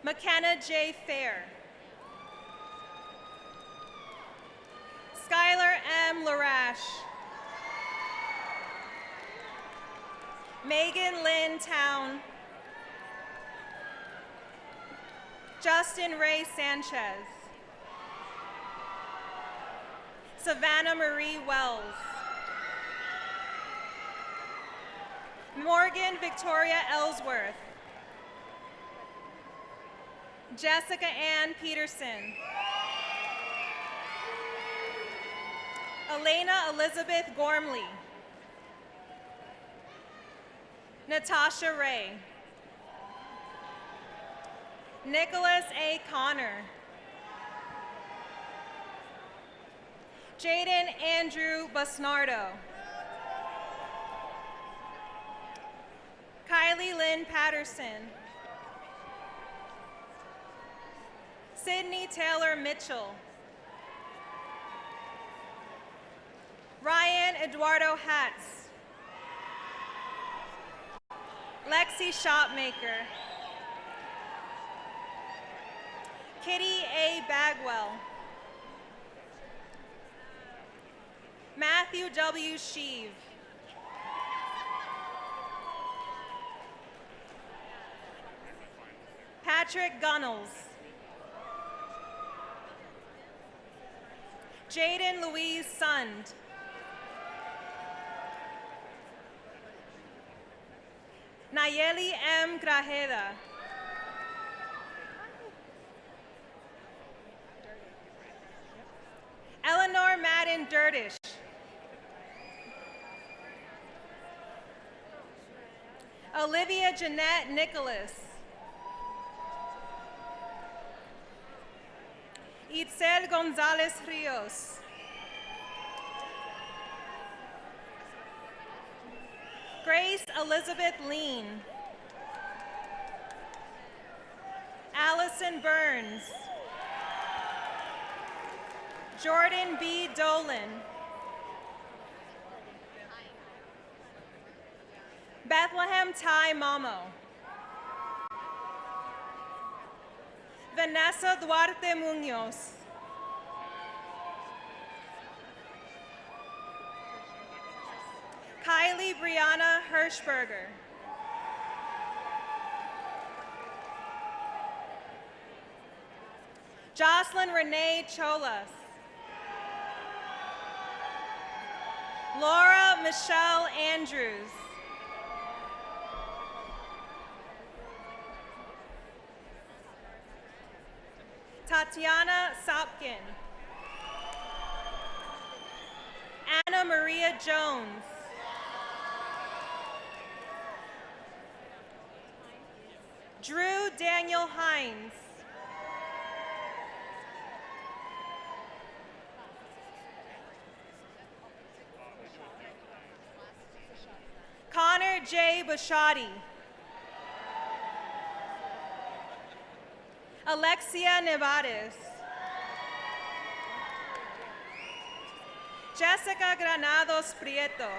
McKenna J. Fair. Skylar M. Larash. Megan Lynn Town. Justin Ray Sanchez. Savannah Marie Wells. Morgan Victoria Ellsworth. Jessica Ann Peterson. Elena Elizabeth Gormley. Natasha Ray. Nicholas A. Connor. Jaden Andrew Basnardo. Kylie Lynn Patterson. Sydney Taylor Mitchell. Ryan Eduardo Hatz. Lexi Shopmaker. Kitty A. Bagwell. Matthew W. Sheave. Patrick Gunnels. Jaden Louise Sund. Nayeli M. Grajeda. Eleanor Madden Dirtish. Olivia Jeanette Nicholas. Itzel Gonzalez Rios. Grace Elizabeth Lean. Allison Burns. Jordan B. Dolan. Bethlehem Ty Mamo. Vanessa Duarte Munoz. Kylie Brianna Hirschberger. Jocelyn Renee Cholas. Laura Michelle Andrews. Tatiana Sopkin. Anna Maria Jones. Drew Daniel Hines. Connor J. Bashadi. Alexia Nevares. Jessica Granados Prieto.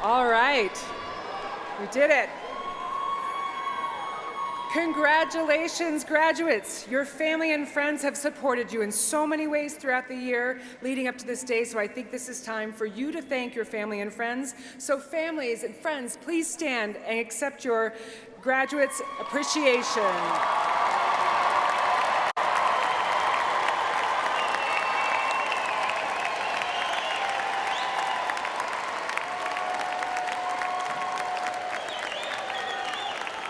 All right, we did it. Congratulations, graduates. Your family and friends have supported you in so many ways throughout the year leading up to this day, so I think this is time for you to thank your family and friends. So families and friends, please stand and accept your graduates' appreciation.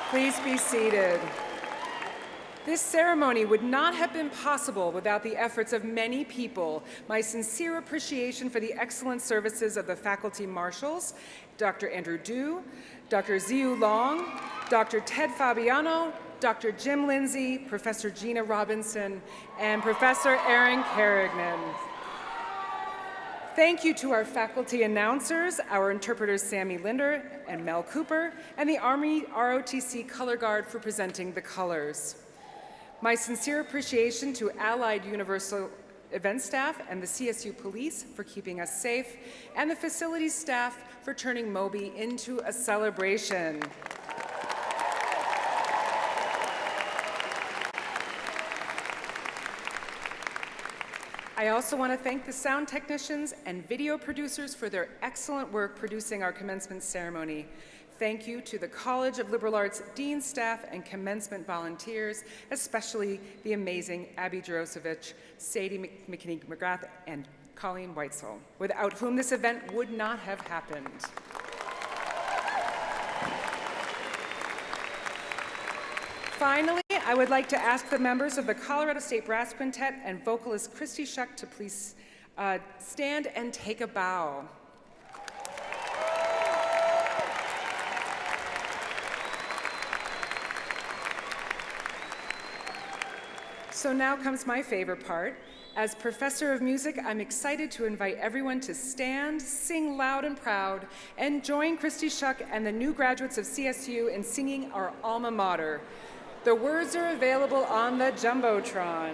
Please be seated. This ceremony would not have been possible without the efforts of many people. My sincere appreciation for the excellent services of the faculty marshals, Dr. Andrew Du, Dr. Ziyu Long, Dr. Ted Fabiano, Dr. Jim Lindsay, Professor Gina Robinson, and Professor Aaron Carignan. Thank you to our faculty announcers, our interpreters Sammy Linder and Mel Cooper, and the Army ROTC Color Guard for presenting the colors. My sincere appreciation to Allied Universal Event staff and the CSU Police for keeping us safe, and the facilities staff for turning Moby into a celebration. I also want to thank the sound technicians and video producers for their excellent work producing our commencement ceremony. Thank you to the College of Liberal Arts Dean staff and commencement volunteers, especially the amazing Abby Jarosevich, Sadie McKinney-McGrath, and Colleen Weitzel, without whom this event would not have happened. Finally, I would like to ask the members of the Colorado State Brass Quintet and vocalist Christy Shuck to please stand and take a bow. So now comes my favorite part. As professor of music, I'm excited to invite everyone to stand, sing loud and proud, and join Christy Shuck and the new graduates of CSU in singing our alma mater. The words are available on the Jumbotron.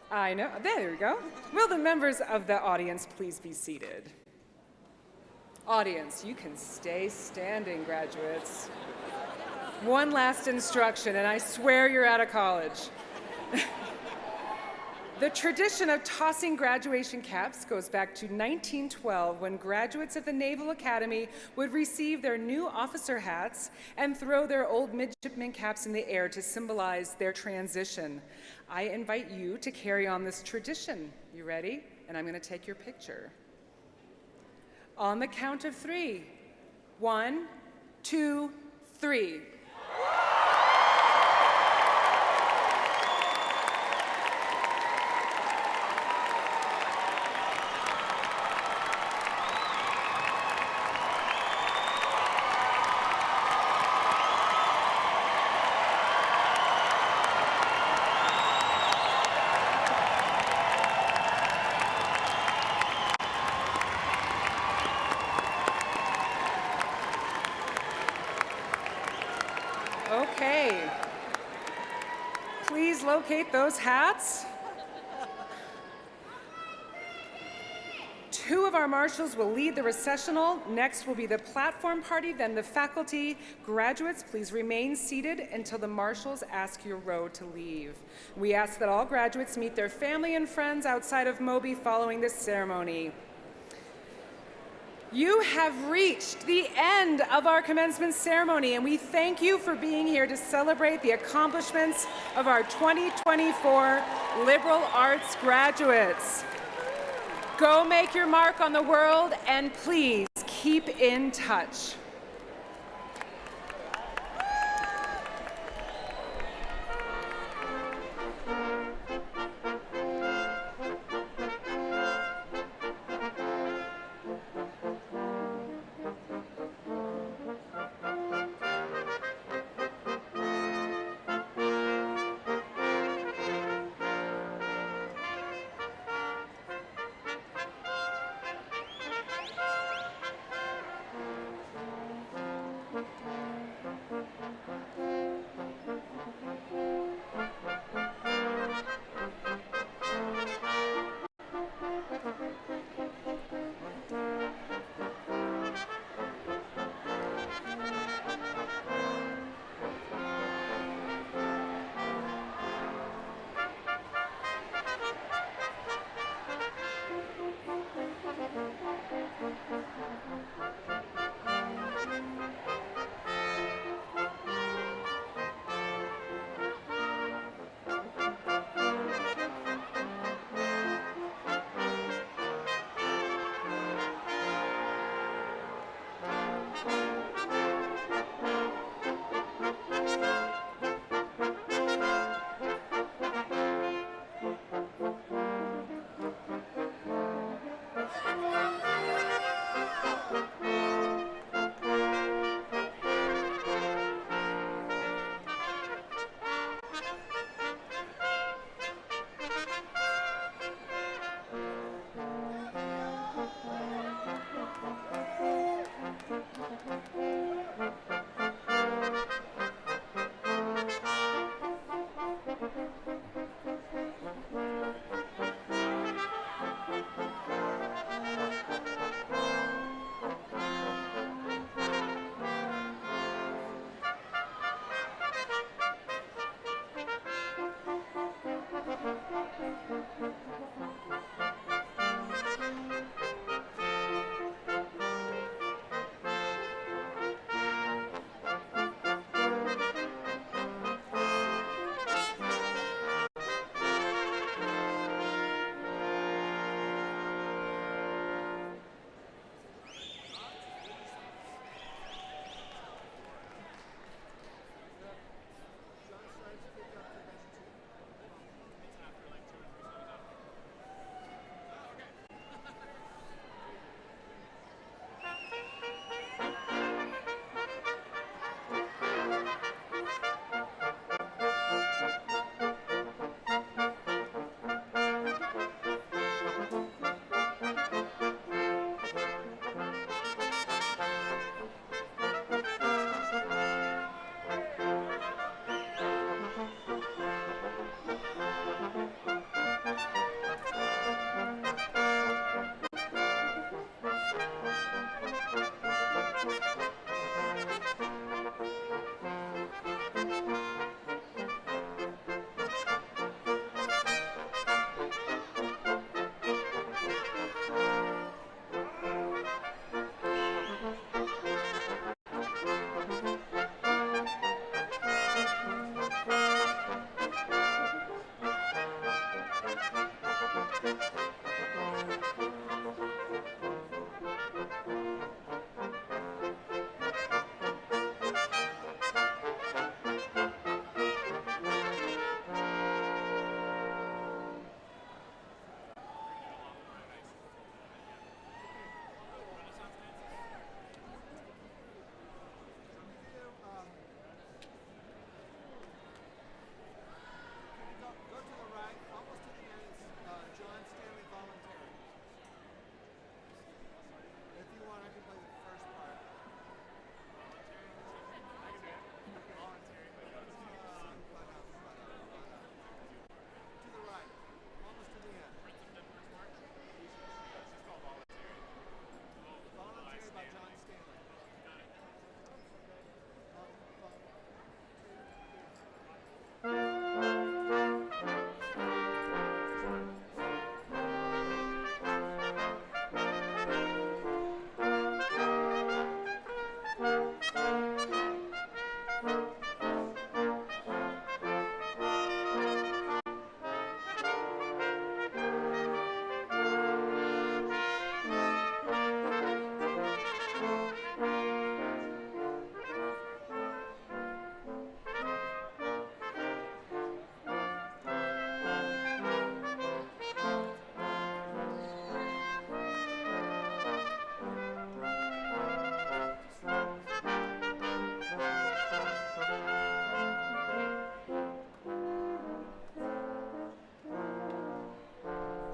I know, there we go. Will the members of the audience please be seated? Audience, you can stay standing, graduates. One last instruction, and I swear you're out of college. The tradition of tossing graduation caps goes back to 1912, when graduates of the Naval Academy would receive their new officer hats and throw their old midshipman caps in the air to symbolize their transition. I invite you to carry on this tradition. You ready? And I'm going to take your picture. On the count of 3. 1, 2, 3. Okay. Please locate those hats. 2 of our marshals will lead the recessional. Next will be the platform party, then the faculty. Graduates, please remain seated until the marshals ask your row to leave. We ask that all graduates meet their family and friends outside of Moby following this ceremony. You have reached the end of our commencement ceremony, and we thank you for being here to celebrate the accomplishments of our 2024 liberal arts graduates. Go make your mark on the world, and please keep in touch.